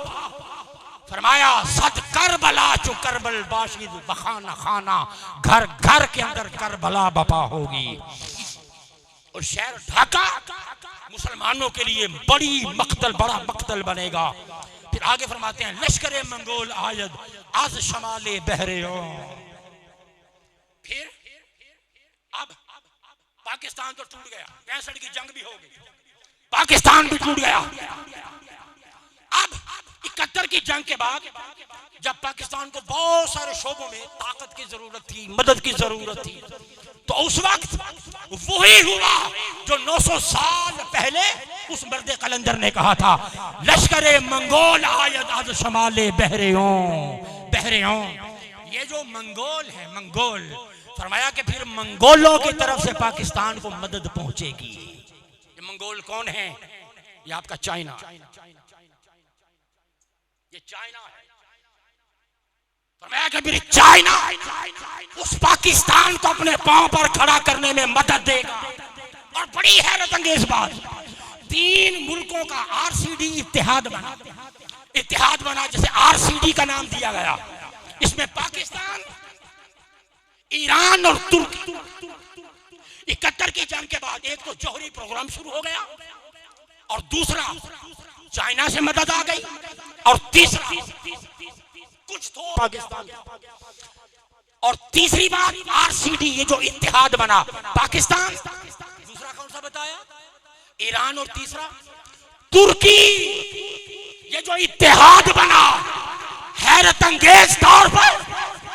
फरमाया सद करबला चू करबल बाशिद बखाना खाना, घर घर के अंदर करबला बपा होगी। और शहर ढाका मुसलमानों के लिए बड़ी मक्तल, बड़ा मक्तल बनेगा। फिर आगे फरमाते हैं लश्करे मंगोल आयद आज शमाले बहरे। फिर अब पाकिस्तान तो टूट गया, 65 की जंग भी हो गई, पाकिस्तान भी टूट गया। अब 71 की जंग के बाद जब पाकिस्तान को बहुत सारे शोबों में ताकत की जरूरत थी, मदद की जरूरत थी, तो उस वक्त वही हुआ जो 900 साल पहले उस मर्द कलंदर ने कहा था, लश्करे मंगोल आयत आज शमाले बहरे। ये जो मंगोल है, मंगोल, फरमाया कि फिर मंगोलों की तरफ से पाकिस्तान को मदद पहुंचेगी। ये मंगोल कौन है? ये आपका चाइना, ये चाइना है। फरमाया कि फिर चाइना उस पाकिस्तान को अपने पांव पर खड़ा करने में मदद देगा। और बड़ी हैरत अंगेज बात, 3 मुल्कों का आरसीडी इत्तेहाद बना, इत्तेहाद बना, जैसे आरसीडी का नाम दिया गया। इसमें पाकिस्तान, ईरान और तुर्की। 71 की जंग के बाद एक तो जौहरी प्रोग्राम शुरू हो गया, और दूसरा चाइना से मदद आ गई, और तीसरा कुछ तो पाकिस्तान, और तीसरी बात आरसीडी, ये जो इत्तेहाद बना पाकिस्तान, दूसरा कौन सा बताया? ईरान, और तीसरा तुर्की। ये जो इत्तेहाद बना हैरत अंगेज तौर पर,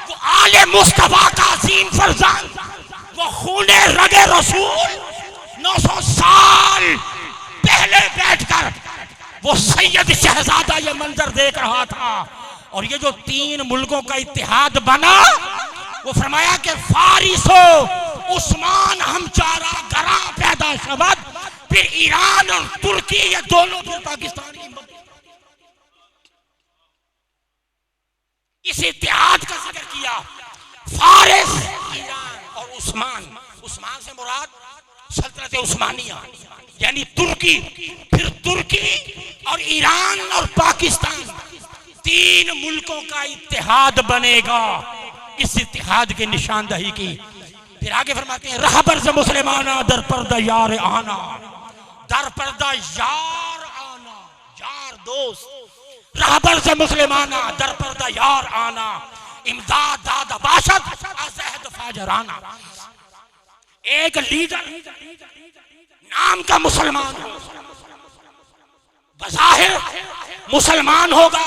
वो आले मुस्तफा का अजीम फरजान, वो खूने रगे रसूल 900 साल पहले बैठकर वो सैयद शहजादा ये मंजर देख रहा था। और ये जो 3 मुल्कों का इत्तेहाद बना, वो फरमाया कि फारिसो उस्मान हम चारा गरा पैदा शबद, फिर ईरान और तुर्की ये दोनों फिर पाकिस्तान की मदद। इस इत्तेहाद का जिक्र किया, फारिस, ईरान और उस्मान। उस्मान से मुराद सल्तनत उस्मानिया यानी तुर्की, फिर तुर्की और ईरान और पाकिस्तान, 3 मुल्कों का इत्तेहाद बनेगा। इस इत्तेहाद की निशानदही की। फिर आगे फरमाते हैं, रहबर से मुसलमाना दर पर्दा यार आना, दर पर्दा यार आना, यार दोस्त। रहबर से मुसलमाना दर पर्दा यार आना, इमदाद दाद बाशत अज़हद फाजराना। एक लीडर नाम का मुसलमान हो, बज़ाहिर मुसलमान होगा,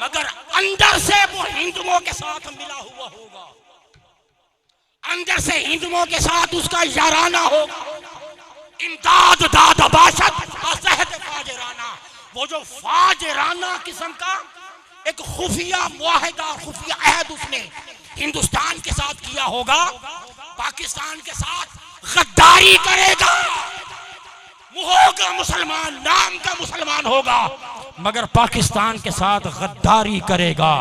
मगर अंदर से वो हिंदुओं के साथ मिला हुआ होगा, अंदर से हिंदुओं के साथ उसका याराना होगा। इमदाद दाद बाशत अज़हद फाजराना, वो जो फाजराना किस्म का एक खुफिया मुआहिदा, खुफिया अहद उसने हिंदुस्तान के साथ किया होगा, पाकिस्तान के साथ गद्दारी करेगा। होगा मुसलमान, नाम का मुसलमान होगा, मगर पाकिस्तान के साथ गद्दारी करेगा।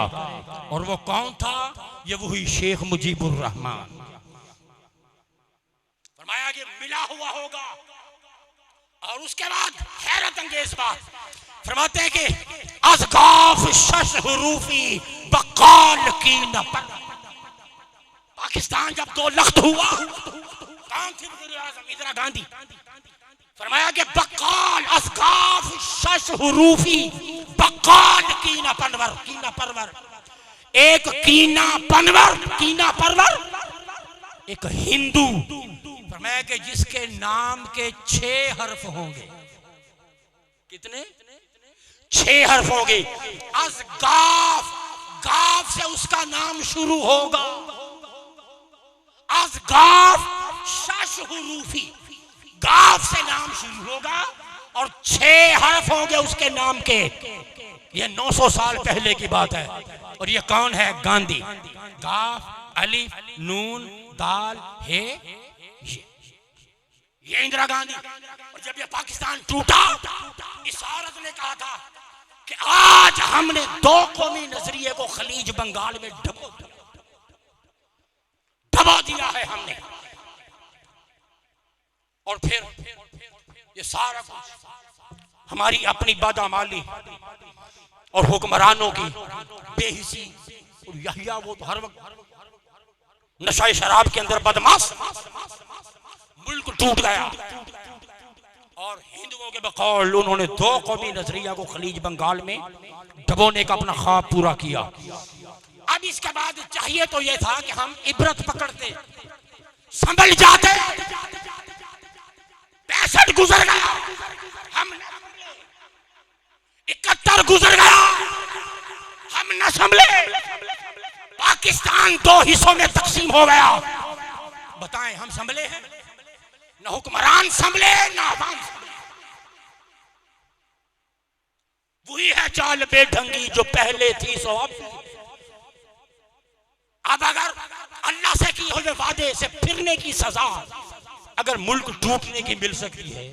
और वो कौन था? ये वही शेख मुजीबुर रहमान। फरमाया कि मिला हुआ होगा। और उसके बाद हैरत अंगेज बात फरमाते हैं कि अज़गाफ शश हुरूफी बकाल की न पाकिस्तान जब 2 लख्त हुआ, कौन थे वज़ीर आज़म? इंदिरा गांधी। फरमाया कि बकाल अज़गाफ शश हुरूफी बकाल कीना पनवर, कीना परवर, एक कीना पनवर, कीना परवर, एक हिंदू। फरमाया कि जिसके नाम के 6 हर्फ होंगे। कितने? 6 हर्फ होंगे। अज़गाफ, गाफ से उसका नाम शुरू होगा। अज़गाफ शश हुरूफी, गाफ से नाम शुरू होगा और 6 हर्फ होंगे उसके नाम के। ये 900 साल पहले की बात है। और ये कौन है? गांधी। गाफ, अलिफ, नून, दाल, हे, ये इंदिरा गांधी। और जब ये पाकिस्तान टूटा, इस औरत ने कहा था कि आज हमने 2 कौमी नजरिए को खलीज बंगाल में दबा दिया है हमने। और फिर ये सारा कुछ हमारी अपनी बदअमाली और हुक्मरानों की बेहिसी। और यहिया वो तो हर वक्त नशा शराब के अंदर बदमाश, मुल्क टूट गया। और हिंदुओं के बकौल उन्होंने 2 कौमी नजरिया को खलीज बंगाल में दबोने का अपना ख्वाब पूरा किया। अब इसके बाद चाहिए तो यह था कि हम इबरत पकड़ते, संभल जाते। 65 गुजर गया, हम 71 गुजर गया, हम न संभले। पाकिस्तान 2 हिस्सों में तकसीम हो गया। बताएं हम संभले हैं? न हुक्मरान संभले, न आवाम संभले। वही है चाल बेढंगी जो पहले थी सो अब। अब अगर अल्लाह से किए हुए वादे से फिरने की सजा अगर मुल्क टूटने की मिल सकती है,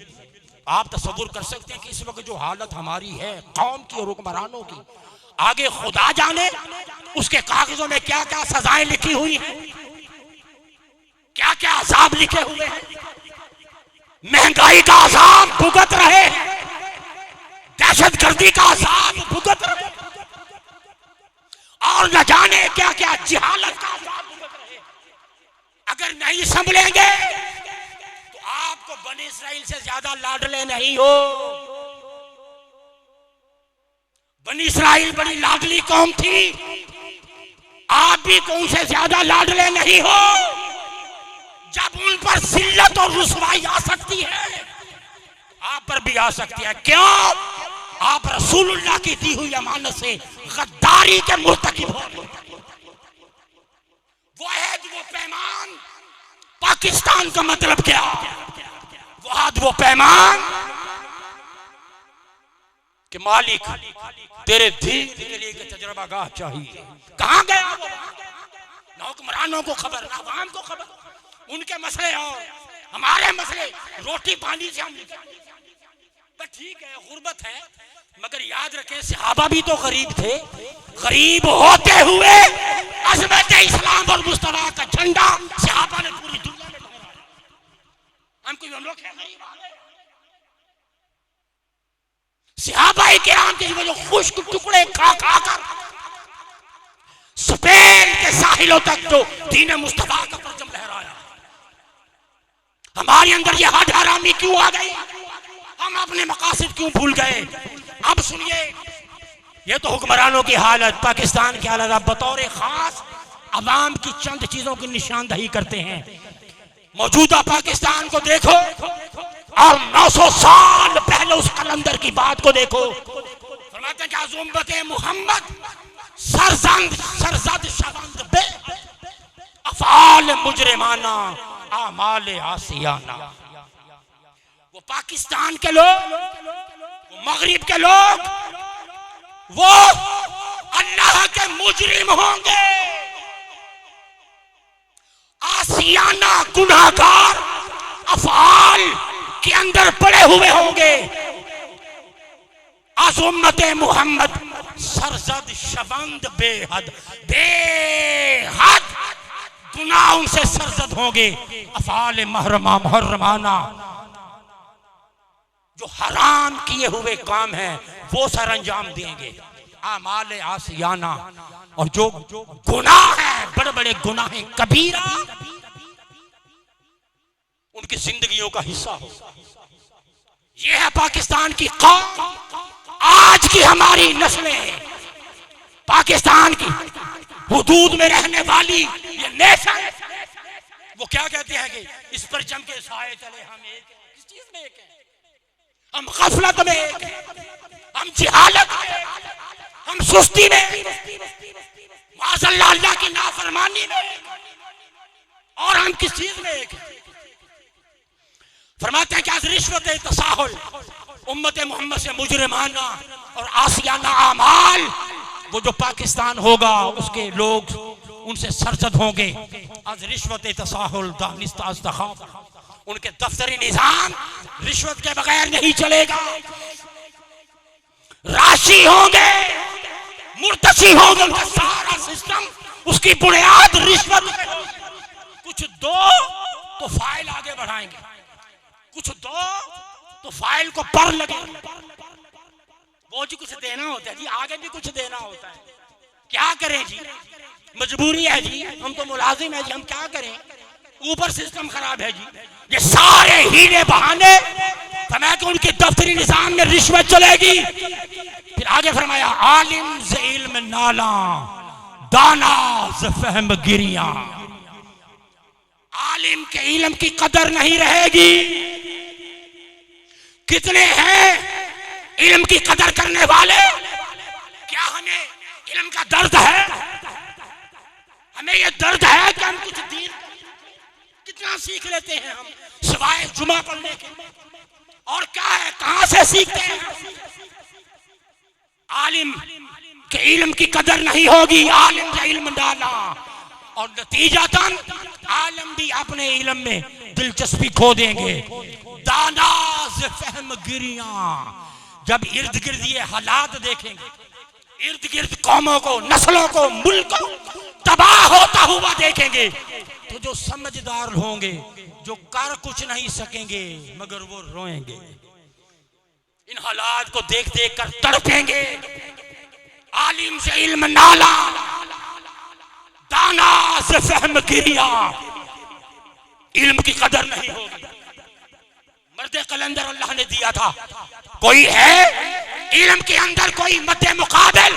आप तसव्वुर कर सकते हैं कि इस वक्त जो हालत हमारी है कौम की और हुक्मरानों की, आगे खुदा जाने उसके कागजों में क्या क्या सजाएं लिखी हुई हैं, क्या क्या अजाब लिखे हुए हैं। महंगाई का अजाब भुगत रहे हैं, दहशतगर्दी का अजाब भुगत रहे, और न जाने क्या क्या जिहालत का अजाब भुगत रहे। अगर नहीं संभलेंगे तो आपको बनी इस्राइल से ज्यादा लाडले नहीं हो। बनी इस्राइल बड़ी लाडली कौम थी, आप भी कौन से ज्यादा लाडले नहीं हो। जब उन पर जिल्लत और रुसवाई आ सकती है, आप पर भी आ सकती है। क्यों? आप रसूलुल्लाह की दी हुई अमानत से गद्दारी के मुर्तकिब हो। वो अहद, वो पैमान, पाकिस्तान का मतलब क्या? वो अहद, वो पैमान कि मालिक तेरे दीन के लिए तजर्बा गाह चाहिए। कहां गया वो? ना हुक्मरानों को खबर, ना आवाम को खबर। उनके मसले और हमारे मसले रोटी पानी से हम बस ठीक है, गुर्बत है, मगर याद रखें सहाबा भी तो गरीब थे। गरीब होते हुए अज़मत इस्लाम और मुस्तफा का झंडा सहाबा ने पूरी दुनिया में लहराया। हम कोई लोग हैं गरीब वाले? सहाबा के आम के जो खुश्क टुकड़े खा खा कर स्पेन के साहिलों तक जो दीन मुस्तफा का परचम लहराया। हमारे अंदर ये हद हरामी क्यों आ गई? हम अपने मकासद क्यों भूल गए? अब सुनिए, ये तो हुक्मरानों की हालत, पाकिस्तान की हालत। अब बतौर खास अवाम की चंद चीजों की निशानदही करते हैं। मौजूदा पाकिस्तान को देखो और 900 साल पहले उस कलंदर की बात को देखो। फरमाते हैं कि उम्मत मोहम्मद सरजद शवंद बे अफआल मुजरिमाना आमाल आसियाना। वो पाकिस्तान के लोग, वो मगरिब के लोग, वो अल्लाह के मुजरिम होंगे, आसियाना गुनाहगार अफआल के अंदर पड़े हुए होंगे। आज उम्मत मोहम्मद सरजद शवंद बेहद बेहद गुनाह उनसे सरजद होंगे। अफआल महरमा मुहर्रमाना, जो हराम किए हुए काम है वो सर अंजाम देंगे। आमाल आसियाना, और जो गुनाह है, बड़े बड़े गुनाह कबीरा, उनकी जिंदगियों का हिस्सा हो। ये है पाकिस्तान की कौम। आज की हमारी नस्लें, पाकिस्तान की हुदूद में रहने वाली ये नेशन, वो क्या कहते हैं कि इस पर जम के साए तले हम एक हैं। किस चीज में एक हैं? हम गफलत में एक हैं, हम जिहालत में, हम सुस्ती में, माज़अल्लाह अल्लाह की नाफरमानी में, और हम किस चीज में एक हैं? फरमाते हैं कि आज रिश्वत तसाहुल उम्मत मोहम्मद से मुजरिमाना और आसियाना आमाल, वो जो पाकिस्तान होगा उसके लोग उनसे सरजद होंगे। आज रिश्वत तसाहुल उनके दफ्तरी निजाम रिश्वत के बगैर नहीं चलेगा। राशि होंगे, मुर्तशी होंगे, उनका सारा सिस्टम, उसकी बुनियाद रिश्वत। कुछ दो तो फाइल आगे बढ़ाएंगे, कुछ दो तो फाइल को पर लगे। वो जी कुछ देना होता है जी, आगे भी कुछ देना होता है। क्या करें जी, मजबूरी है जी, हम तो मुलाजिम है जी, हम क्या करें, ऊपर सिस्टम खराब है जी। ये सारे हीरे बहाने फरमाया कि उनके दफ्तरी निजाम में रिश्वत चलेगी। फिर आगे फरमाया आलिम ज़ इल्म नाला दाना ज़ फहम गिरिया। आलिम के इल्म की कदर नहीं रहेगी। कितने हैं इल्म की कदर करने वाले? क्या हमें इल्म का दर्द है? हमें ये दर्द है कि हम कुछ दीन कितना सीख लेते हैं हम सिवाय जुमा पढ़ने के, और क्या है, कहां से सीखते हैं? आलिम के इल्म की कदर नहीं होगी। आलिम का इल्म डाला, और नतीजतन आलम भी अपने इल्म में दिलचस्पी खो देंगे। दानाज फहम गिरियां, जब इर्द गिर्द ये हालात देखेंगे, इर्द गिर्द कौमों को, नस्लों को, मुल्क को तबाह होता हुआ देखेंगे, तो जो समझदार होंगे, जो कर कुछ नहीं सकेंगे मगर वो रोएंगे, इन हालात को देख देख कर तड़पेंगे। आलिम से इल्म नाला, दाना से फहम गिरिया, इल्म की कदर नहीं होगी। मर्द कलंदर अल्लाह ने दिया था, कोई है इल्म के अंदर कोई मद्दे मुकाबिल?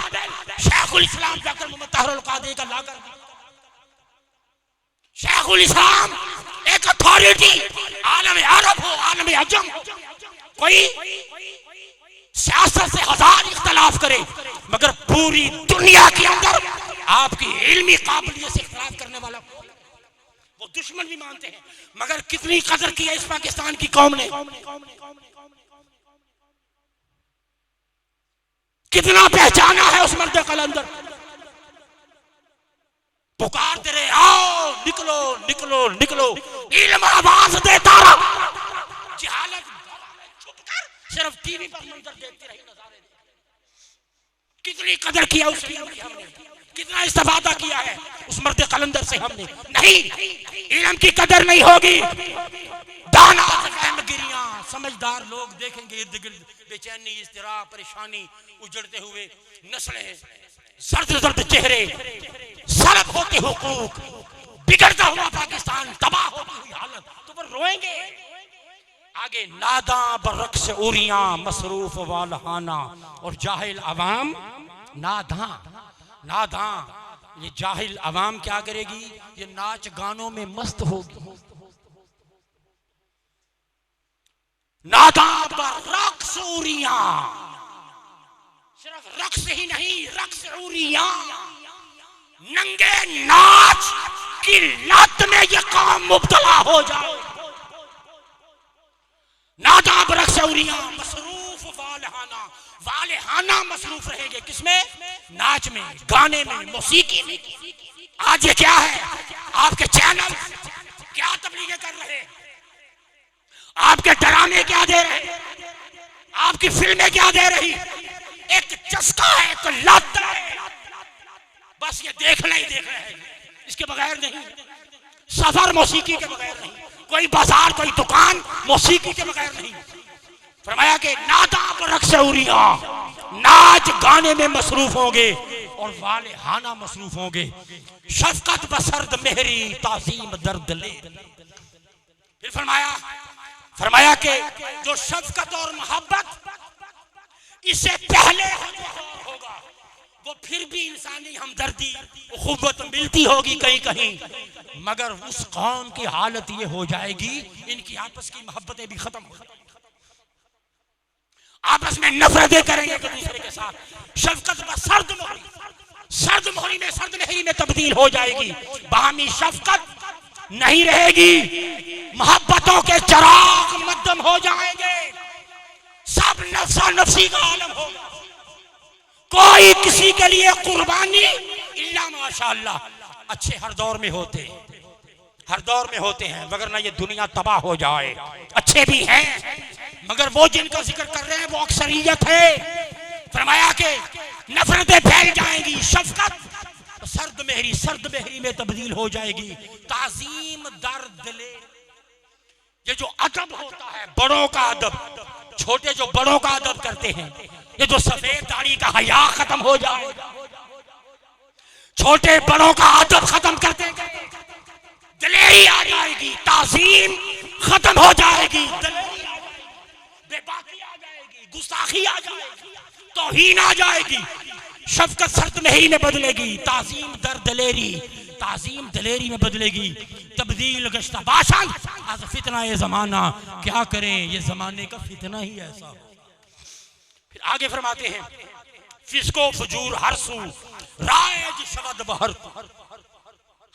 शेखुल इस्लाम डॉक्टर मोहम्मद ताहिरुल कादरी का लाकर, शेखुल इस्लाम एक अथॉरिटी, आलम अरब हो, आलम अजम, कोई सियासत से हजार इख्तलाफ करे मगर पूरी दुनिया के अंदर आपकी इल्मी काबिलियत से इख्तलाफ करने वाला वो दुश्मन भी मानते हैं। मगर कितनी कदर की है इस पाकिस्तान की कौम ने, कितना पहचाना है उस मर्द कलंदर। पुकारते रहे, आओ निकलो निकलो निकलो, इल्म आवाज देता रहा। जहालत छुप कर सिर्फ टीवी पर मंजर देखते रहे, नजारे देखते। कितनी कदर किया उसकी हमने, कितना इस्तेफादा किया है उस मर्द कलंदर से हमने। नहीं, इल्म की कदर नहीं होगी। दाना गिरियां, समझदार लोग देखेंगे इर्द गिर्द बेचैनी, इज़्तिराब, परेशानी, उजड़ते हुए नस्लें, सर्द सर्द चेहरे, सरब होते हुकूक, बिगड़ता हुआ पाकिस्तान, तबाह होती हुई हालत, तो वो रोएंगे। आगे नादा बरक्स उरियां मसरूफ वालहाना, और जाहिल अवाम नादा नादा, ये जाहिल अवाम क्या करेगी? ये नाच गानों में मस्त होगी। नादा बरक्स उरियां, सिर्फ रक्स ही नहीं, रक्स उरियां, नंगे नाच की लत में ये कौम मुब्तला हो जाए। नादा बरक्स उरियां मसरूफ वालहाना, वालहाना मसरूफ रहेंगे किसमें? नाच में, गाने में, मौसीकी में। आज ये क्या है? आपके चैनल क्या तबलीगें कर रहे हैं, आपके ड्रामे क्या दे रहे, आपकी फिल्में क्या दे रही? एक चस्का है, एक लत है, बस ये देखना ही देखना है, इसके बगैर नहीं। सफर मौसीकी के बगैर नहीं, कोई बाजार, कोई दुकान मौसीकी के बगैर नहीं। फरमाया कि नादा बरक्स उरियां, नाच गाने में मसरूफ होंगे और वाले हाना मसरूफ होंगे। शफकत बसर्द मेहरी ताजीम दर्द ले। फिर फरमाया कि जो शफकत और मोहब्बत इससे पहले होगा, वो फिर भी इंसानी हमदर्दी, उखुव्वत मिलती होगी कहीं कहीं, मगर उस कौम की हालत ये हो जाएगी, इनकी आपस की मोहब्बतें भी खत्म हो जाएंगी, आपस में नफरतें करेंगे एक दूसरे के साथ। शफकत व सर्द मोहरी, सर्द मोहरी में सर्द मेहरी में तब्दील हो जाएगी। बाहमी शफकत नहीं रहेगी, मोहब्बतों के चराग मद्दम हो जाएंगे, सब नफ्सा नफ्सी का आलम होगा, कोई किसी के लिए कुर्बानी इल्ला माशाअल्लाह। अच्छे हर दौर में होते हैं, हर दौर में होते हैं, वगरना ये दुनिया तबाह हो जाए। अच्छे भी हैं मगर वो जिनका जिक्र कर रहे हैं वो अक्सरियत है। फरमाया कि नफरतें फैल जाएंगी, शफकत सर्द मेहरी में तब्दील हो जाएगी। ताजीम दर्द ले, ये जो अदब होता है, बड़ों का अदब, छोटे जो बड़ों का अदब करते हैं, ये जो सफेद दाढ़ी का हया खत्म हो जाए, छोटे बड़ों का अदब खत्म करते, दलेरी आ जाएगी, ताजीम खत्म हो जाएगी, बेबाकी आ जाएगी, गुस्ताखी आ जाएगी, तौहीन आ जाएगी। शफकत सर्द मेहरी में बदलेगी, ताजीम दर्द दलेरी, ताजीम दलेरी में बदलेगी। तब्दील गश्ता बाशन आज फितना ये जमाना, क्या करें ये जमाने का फितना ही ऐसा हो। फिर आगे फरमाते हैं, फिस्को फजूर हर सू रायज शबद बहर,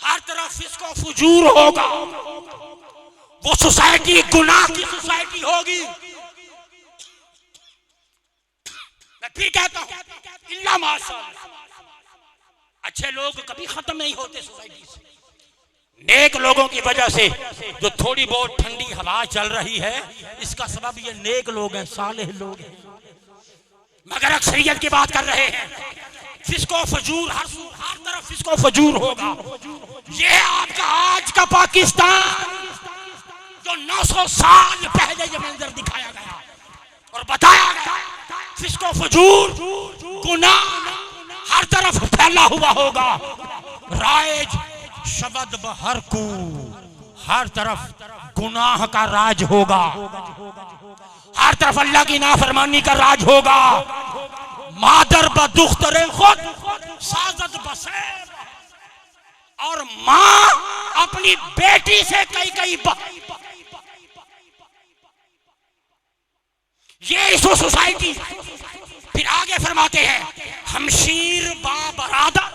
हर तरफ फिस्को फजूर होगा, वो सोसाइटी गुनाह की सोसाइटी होगी। मैं फिर कहता हूं, इल्ला माशाअल्लाह, अच्छे लोग कभी खत्म नहीं होते सोसाइटी से। नेक लोगों की वजह से जो थोड़ी बहुत ठंडी हवा चल रही है, इसका सबब ये नेक लोग हैं, सालेह लोग हैं। मगर अक्सरियत की बात कर रहे हैं, फिस्को फजूर हर तरफ फिस्को फजूर होगा। ये है आपका आज का पाकिस्तान, जो 900 साल पहले ये मंजर दिखाया गया और बताया गया। फिस्को फजूर गुनाह हर तरफ फैला हुआ होगा। राज शबद बहर को, हर तरफ गुनाह का राज होगा, हर तरफ अल्लाह की नाफरमानी का राज होगा। मादर बदुख्तरे खुद साजद बसे, और मां अपनी बेटी से कई ये इसो सोसाइटी। फिर आगे फरमाते हैं, हमशीर बा बरादर,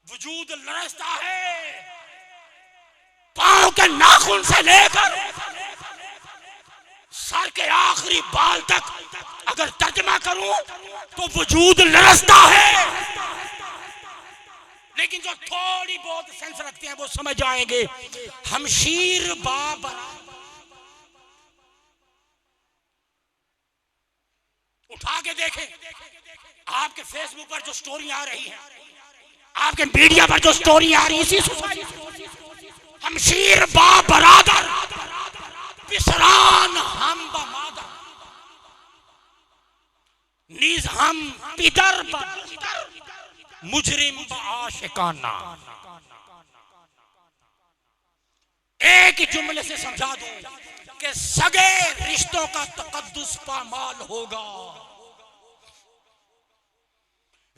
वजूद लरसता है पांव के नाखून से लेकर सर के आखिरी बाल तक। अगर तर्जमा करूं तो वजूद लरसता है, लेकिन जो थोड़ी बहुत सेंस रखते हैं वो समझ जाएंगे। हमशीर बाबर उठा के देखें, आपके फेसबुक पर जो स्टोरी आ रही है, आपके मीडिया पर जो स्टोरी आ रही है, इसी सोसाइटी हमशीर बा बरादर पिसरान हम बमादर नीज हम पिदर मुजरिम आशिकाना। एक ही जुमले से समझा दूं कि सगे रिश्तों का तकद्दुस पामाल होगा,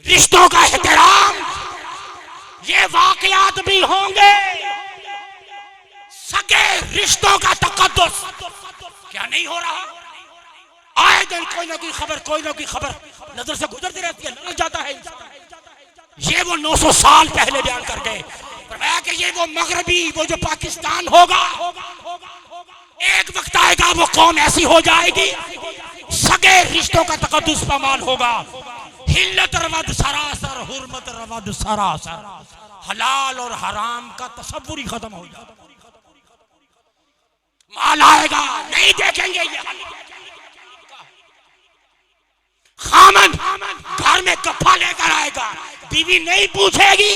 रिश्तों का एहतराम, ये वाकयात भी होंगे। सगे रिश्तों का तकद्दुस क्या नहीं हो रहा? आए दिन कोई ना कोई खबर नजर से गुजरती रहती है, लग जाता है। ये वो 900 साल पहले बयान कर गए कि ये वो मगरबी, वो जो पाकिस्तान होगा, एक वक्त आएगा वो कौम ऐसी हो जाएगी, सगे रिश्तों का तकद्दुस पामाल होगा। हिल्लत रवद सरासर, हुर्मत रवद सरासर, हलाल और हराम का तसव्वुर ही खत्म हो जाएगा। माल आएगा, नहीं देखेंगे ये खामन घर में कप्पा लेकर आएगा, बीवी नहीं पूछेगी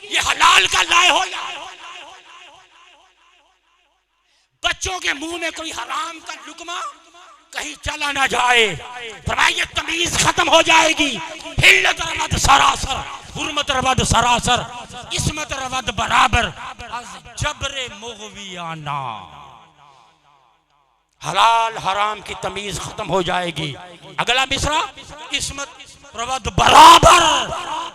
ये हलाल का लाए हो। बच्चों के मुंह में कोई हराम का लुकमा कहीं चला ना जाए, फरमाइए तमीज खत्म हो जाएगी। हिल्लत रवद सरासर, हुर्मत रवद सरासर, इस्मत रवद बराबर, जबरे मुगवियाना, हलाल हराम की तमीज खत्म हो जाएगी। अगला मिसरा, इस्मत रवद बराबर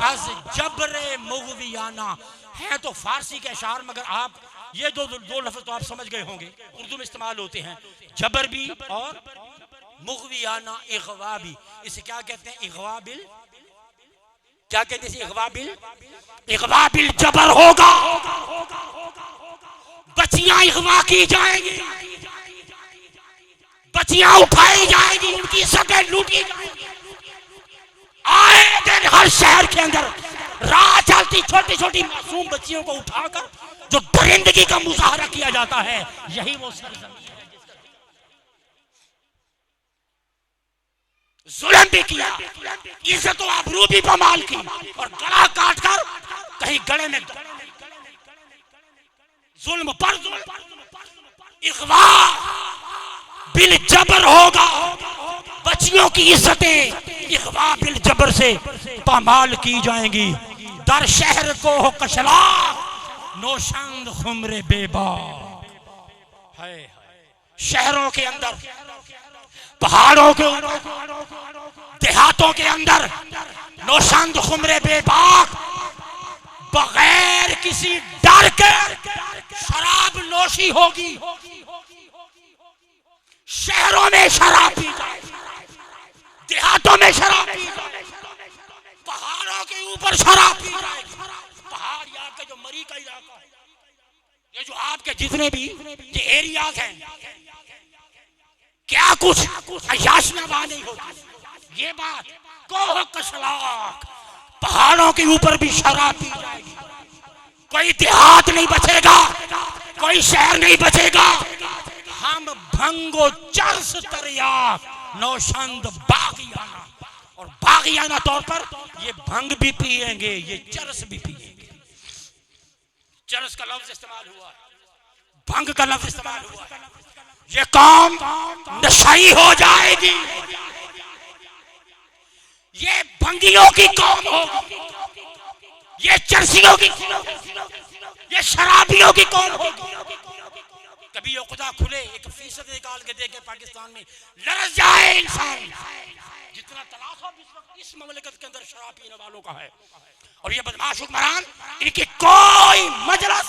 अज जबरे मुगवियाना। है तो फारसी के अशार, मगर आप ये दो लफ्ज तो आप समझ गए होंगे, उर्दू में इस्तेमाल होते हैं, जबर भी और मुगवियाना, इगवा भी। इसे क्या कहते हैं? इगवा बिल, क्या कहते हैं? इगवा बिल जबर होगा, बच्चियां इगवा की जाएंगी, बच्चियां उठाई जाएगी, उनकी इज्जतें लूटी जाएंगी। आए दिन हर शहर के अंदर राह चलती छोटी छोटी मासूम बच्चियों को उठाकर जो दरिंदगी का मुजाहरा किया जाता है, यही वो सरजमीन है जिसका जुल्म भी किया, इज्जत और आबरू भी पामाल की, और गला काट कर कहीं गले में जुल्म पर जुल्म। इगवा बिल जबर होगा, बच्चियों की इज्जतें इगवा बिल जबर से पामाल की जाएंगी। दर शहर को हो कशला, नौशंद खुमरे बेबाक। शहरों के अंदर, पहाड़ों के देहातों के अंदर नौशंद खुमरे बेबाक, बगैर किसी डर के शराब नोशी होगी। शहरों में शराब पी जाएगी, देहातों में शराब पी जाएगी, पहाड़ों के ऊपर शराब पी जाएगी। पहाड़ या आपके जो मरी का इलाका है, ये जो आपके जितने भी ये एरियाज हैं, क्या कुछ अयाशनामा नहीं होती। ये बात कोह कशलाक, पहाड़ों के ऊपर भी शराब पी जाएगी, कोई देहात नहीं बचेगा, कोई शहर नहीं बचेगा। हम भंगो चर्स तरिया नौशंद बागियाना, और बागियाना तौर पर ये भंग भी पिएंगे, ये चरस भी पिएंगे। चरस का लफ्ज इस्तेमाल हुआ है, भंग का लफ्ज इस्तेमाल हुआ है। ये कौम नशाई हो जाएगी, ये भंगियों की कौम होगी, ये चरसियों की, ये शराबियों की कौम होगी। कभी ये खुदा खुले 1% निकाल के देखे पाकिस्तान में, लरस जाए इंसान। जितना तलाशा इस ममलिकत के अंदर शराब पीने वालों का है, और ये बदमाश हुक्मरान, इनकी कोई मजलिस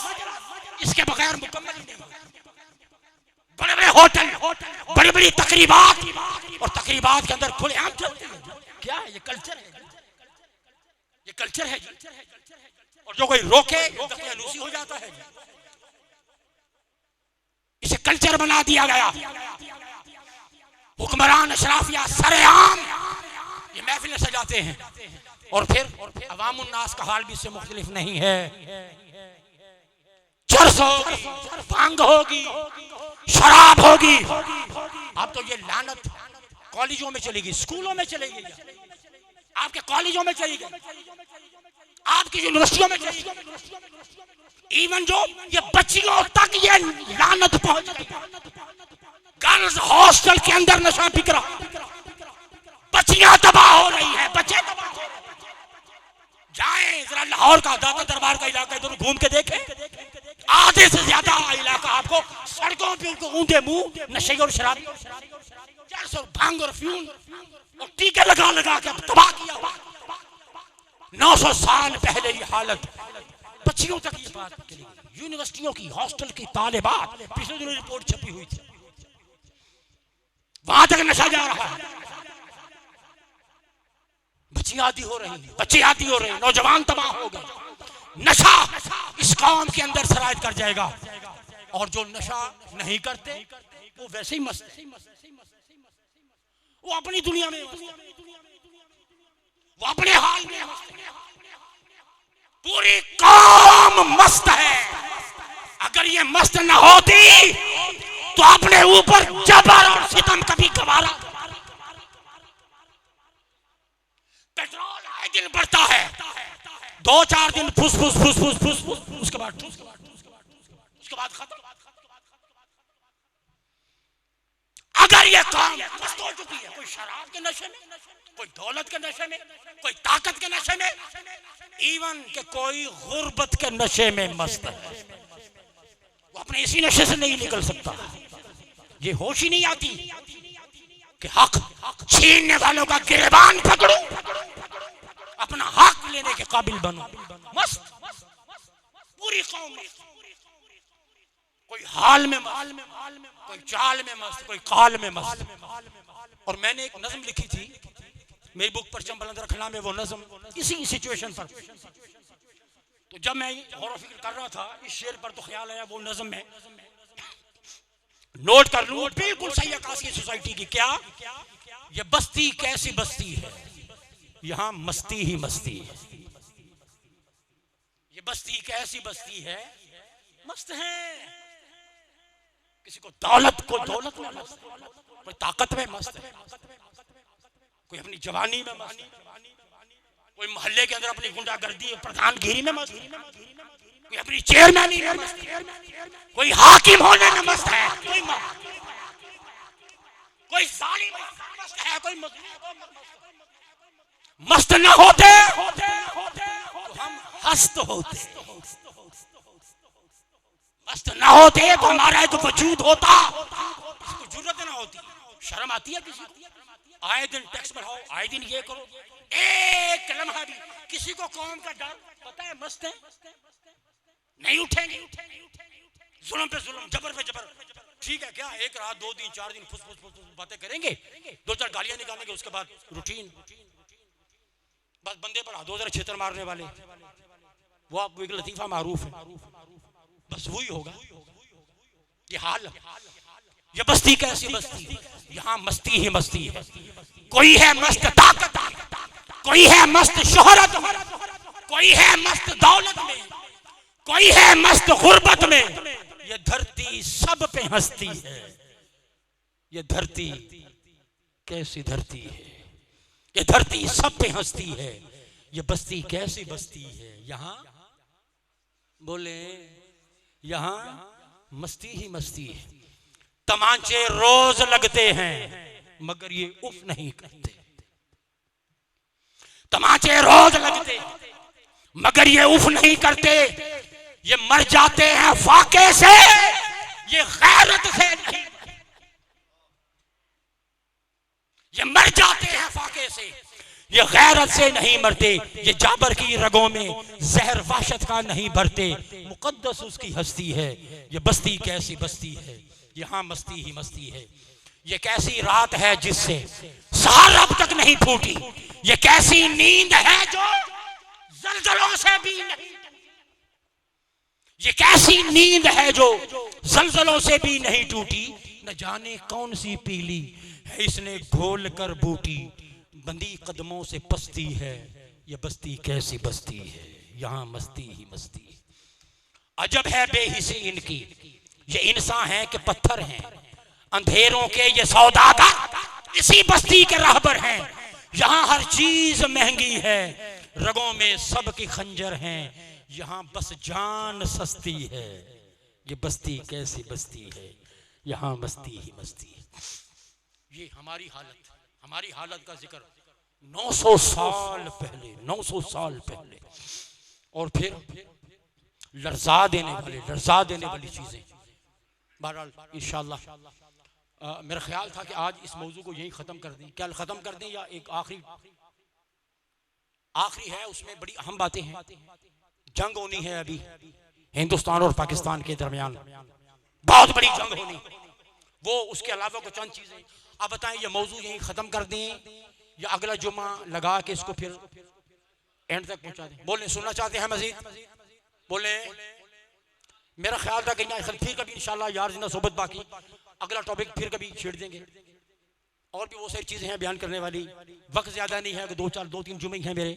इसके बगैर मुकम्मल नहीं होगी। बड़े बड़े होटल, बड़ी बड़ी तकरीबात, और तकरीबात के अंदर खुले आम चलते हैं। क्या है ये? कल्चर है, ये कल्चर है। और जो कोई रोके दखलूसी हो जाता है। इसे कल्चर बना दिया गया। हुक्मरान अशराफिया सरेआम ये महफिलें सजाते हैं, और फिर अवामुन्नास का हाल भी इससे मुख्तलिफ नहीं है। चरस होगी, भांग होगी, शराब होगी। अब तो ये लानत कॉलेजों में चलेगी, स्कूलों में चलेगी, आपके कॉलेजों में चलेगी, आपकी यूनिवर्सिटियों में चलेगी। इवन जो ये बच्चियों तक ये लानत पहुंचती। गर्ल्स हॉस्टल के अंदर नशा बिक रहा, बच्चियां तबाह हो रही है, बच्चे तबाह हो रहे हैं। जाएं जरा लाहौर का दाता दरबार का इलाका इधर घूम के देखें, आधे से ज्यादा इलाका आपको सड़कों पे उनको ऊंधे मुंह नशे और शराबी, चरस और भांग और अफीम और टीके लगा लगा के तबाह किया। 900 साल पहले ये हालत, बच्चियों तक ये बात चली। यूनिवर्सिटियों की, हॉस्टल की तालिबात, पिछले दिनों रिपोर्ट छपी हुई थी, वहां तक नशा जा रहा है। बच्चियां आदी हो रही, बच्चे आदी हो रहे, नौजवान तबाह हो गए। नशा इस कौम के अंदर सरायत कर जाएगा, और जो नशा नहीं करते वो वैसे ही मस्त है, वो अपनी दुनिया में, वो अपने हाल में मस्त है। पूरी कौम मस्त है। अगर ये मस्त न होती तो अपने ऊपर जबर और सितम कभी गवारा। पेट्रोल आए दिन बढ़ता है, 2-4 दिन फुस फुस फुस फुस फुस फुस, उसके बाद खत्म। अगर ये कौम मस्त हो चुकी है, कोई शराब के नशे में, कोई दौलत के नशे में, कोई ताकत के नशे में, इवन के कोई गुर्बत के नशे में मस्त है, वो अपने इसी नशे से नहीं निकल सकता। ये होश ही नहीं आती कि हक छीनने वालों का गिरबान पकड़ो, अपना हक लेने के काबिल बनो। मस्त पूरी कौम, कोई हाल में मस्त, कोई चाल में मस्त, कोई काल में मस्त। और मैंने एक नज़म लिखी थी मेरी बुक पर चंबल रखना में, वो नज़म इसी सिचुएशन पर। तो जब मैं गौर फिक्र कर रहा था इस शेर पर, तो ख्याल आया वो नज़म में नोट कर लूं। बिल्कुल सही अक्कासी सोसाइटी की। क्या ये बस्ती कैसी बस्ती है, यहां मस्ती ही मस्ती है। ये बस्ती कैसी बस्ती है, मस्त है। किसी को दौलत में मस्त, कोई ताकत में मस्त है, कोई अपनी जवानी में मस्त, कोई मोहल्ले के अंदर अपनी गुंडागर्दी प्रधानगिरी में मस्त, कोई अपनी चेयरमैनी में मस्त, कोई हाकिम होने में मस्त है, कोई जालिम मस्त है, कोई मस्त न होते तो हम हस्त होते, मस्त न होते तो हमारा एक वजूद होता। इसको जरूरत ना होती, शर्म आती है किसी को? आए दिन टैक्स बढ़ाओ, आए दिन ये करो, एक लम्हा भी किसी को कौम का डर पता है? मस्त है, नहीं उठेंगे, जुल्म पे जुल्म, जबर पे जबर। ठीक है, क्या एक रात 2 दिन 4 दिन फुस फुस फुस बातें करेंगे, 2-4 गालियां निकालेंगे, उसके बाद रूटीन। बस बंदे पर हाथों छितर मारने वाले, वो आपको एक लतीफा मारूफ है, बस वही होगा। ये हाल, ये बस्ती कैसी बस्ती, यहाँ मस्ती ही मस्ती है। कोई है मस्त ताकत, कोई है मस्त शोहरत, कोई है मस्त दौलत में, कोई है मस्त गुर्बत में, ये धरती सब पे हंसती है। ये धरती कैसी धरती है, ये धरती सब पे हंसती है। ये बस्ती कैसी बस्ती है, यहां बोले यहां मस्ती ही मस्ती है। तमांचे रोज लगते हैं मगर ये उफ नहीं करते। तमांचे रोज लगते हैं मगर ये उफ नहीं करते। ये मर जाते हैं फाके से, ये गैरत से नहीं। ये मर जाते हैं फाके से, ये गैरत से नहीं मरते। ये जाबर की रगों में जहर वहशत का नहीं भरते। मुकद्दस उसकी हस्ती है। ये बस्ती कैसी बस्ती है, यहां मस्ती ही मस्ती है। ये कैसी रात है जिससे सहर अब तक नहीं फूटी। ये कैसी नींद है जो जलजलों से भी नहीं। ये कैसी नींद है जो जलजलों से भी नहीं टूटी। न जाने कौन सी पीली है इसने घोल कर बूटी। बंदी कदमों से पस्ती है, ये बस्ती कैसी बस्ती है, यहां मस्ती ही मस्ती है। अजब है बेहिसी इनकी, ये इंसान है कि पत्थर हैं। अंधेरों के ये सौदागर इसी बस्ती के रहबर हैं। यहां हर चीज महंगी है, रगों में सबकी खंजर हैं। यहां बस जान सस्ती है, ये बस्ती कैसी बस्ती है, यहां मस्ती ही मस्ती है। ये हमारी हालत का जिक्र 900 साल पहले, 900 साल पहले। और फिर लर्जा देने वाली चीजें। बहरहाल इंशाअल्लाह मेरा ख्याल था कि आज इस मौजू को यही खत्म कर दें। क्या खत्म कर दें या एक आखिरी है, उसमें बड़ी अहम बातें हैं। जंग होनी है अभी हिंदुस्तान और पाकिस्तान के दरमियान, बहुत बड़ी जंग होनी। वो उसके अलावा कुछ चंद चीजें। आप बताएं ये मौजू यही खत्म कर दें या अगला जुम्मा लगा के इसको फिर एंड तक पहुंचा दें। बोले सुनना चाहते हैं मजीद? बोले मेरा ख्याल था कि फिर कभी इंशाल्लाह यार जिंदा सोबत बाकी अगला टॉपिक फिर कभी छेड़ देंगे। और भी वो सारी चीजें हैं बयान करने वाली। वक्त ज्यादा नहीं है कि 2-3 जुमे हैं मेरे,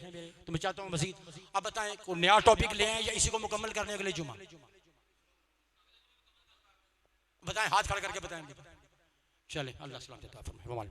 तो मैं चाहता हूँ मजीद आप बताएं कोई नया टॉपिक ले आए या इसी को मुकम्मल करने अगले जुमा। बताएं, हाथ खड़ा करके बताएं। चले, अल्लाह सलामत फरमाए।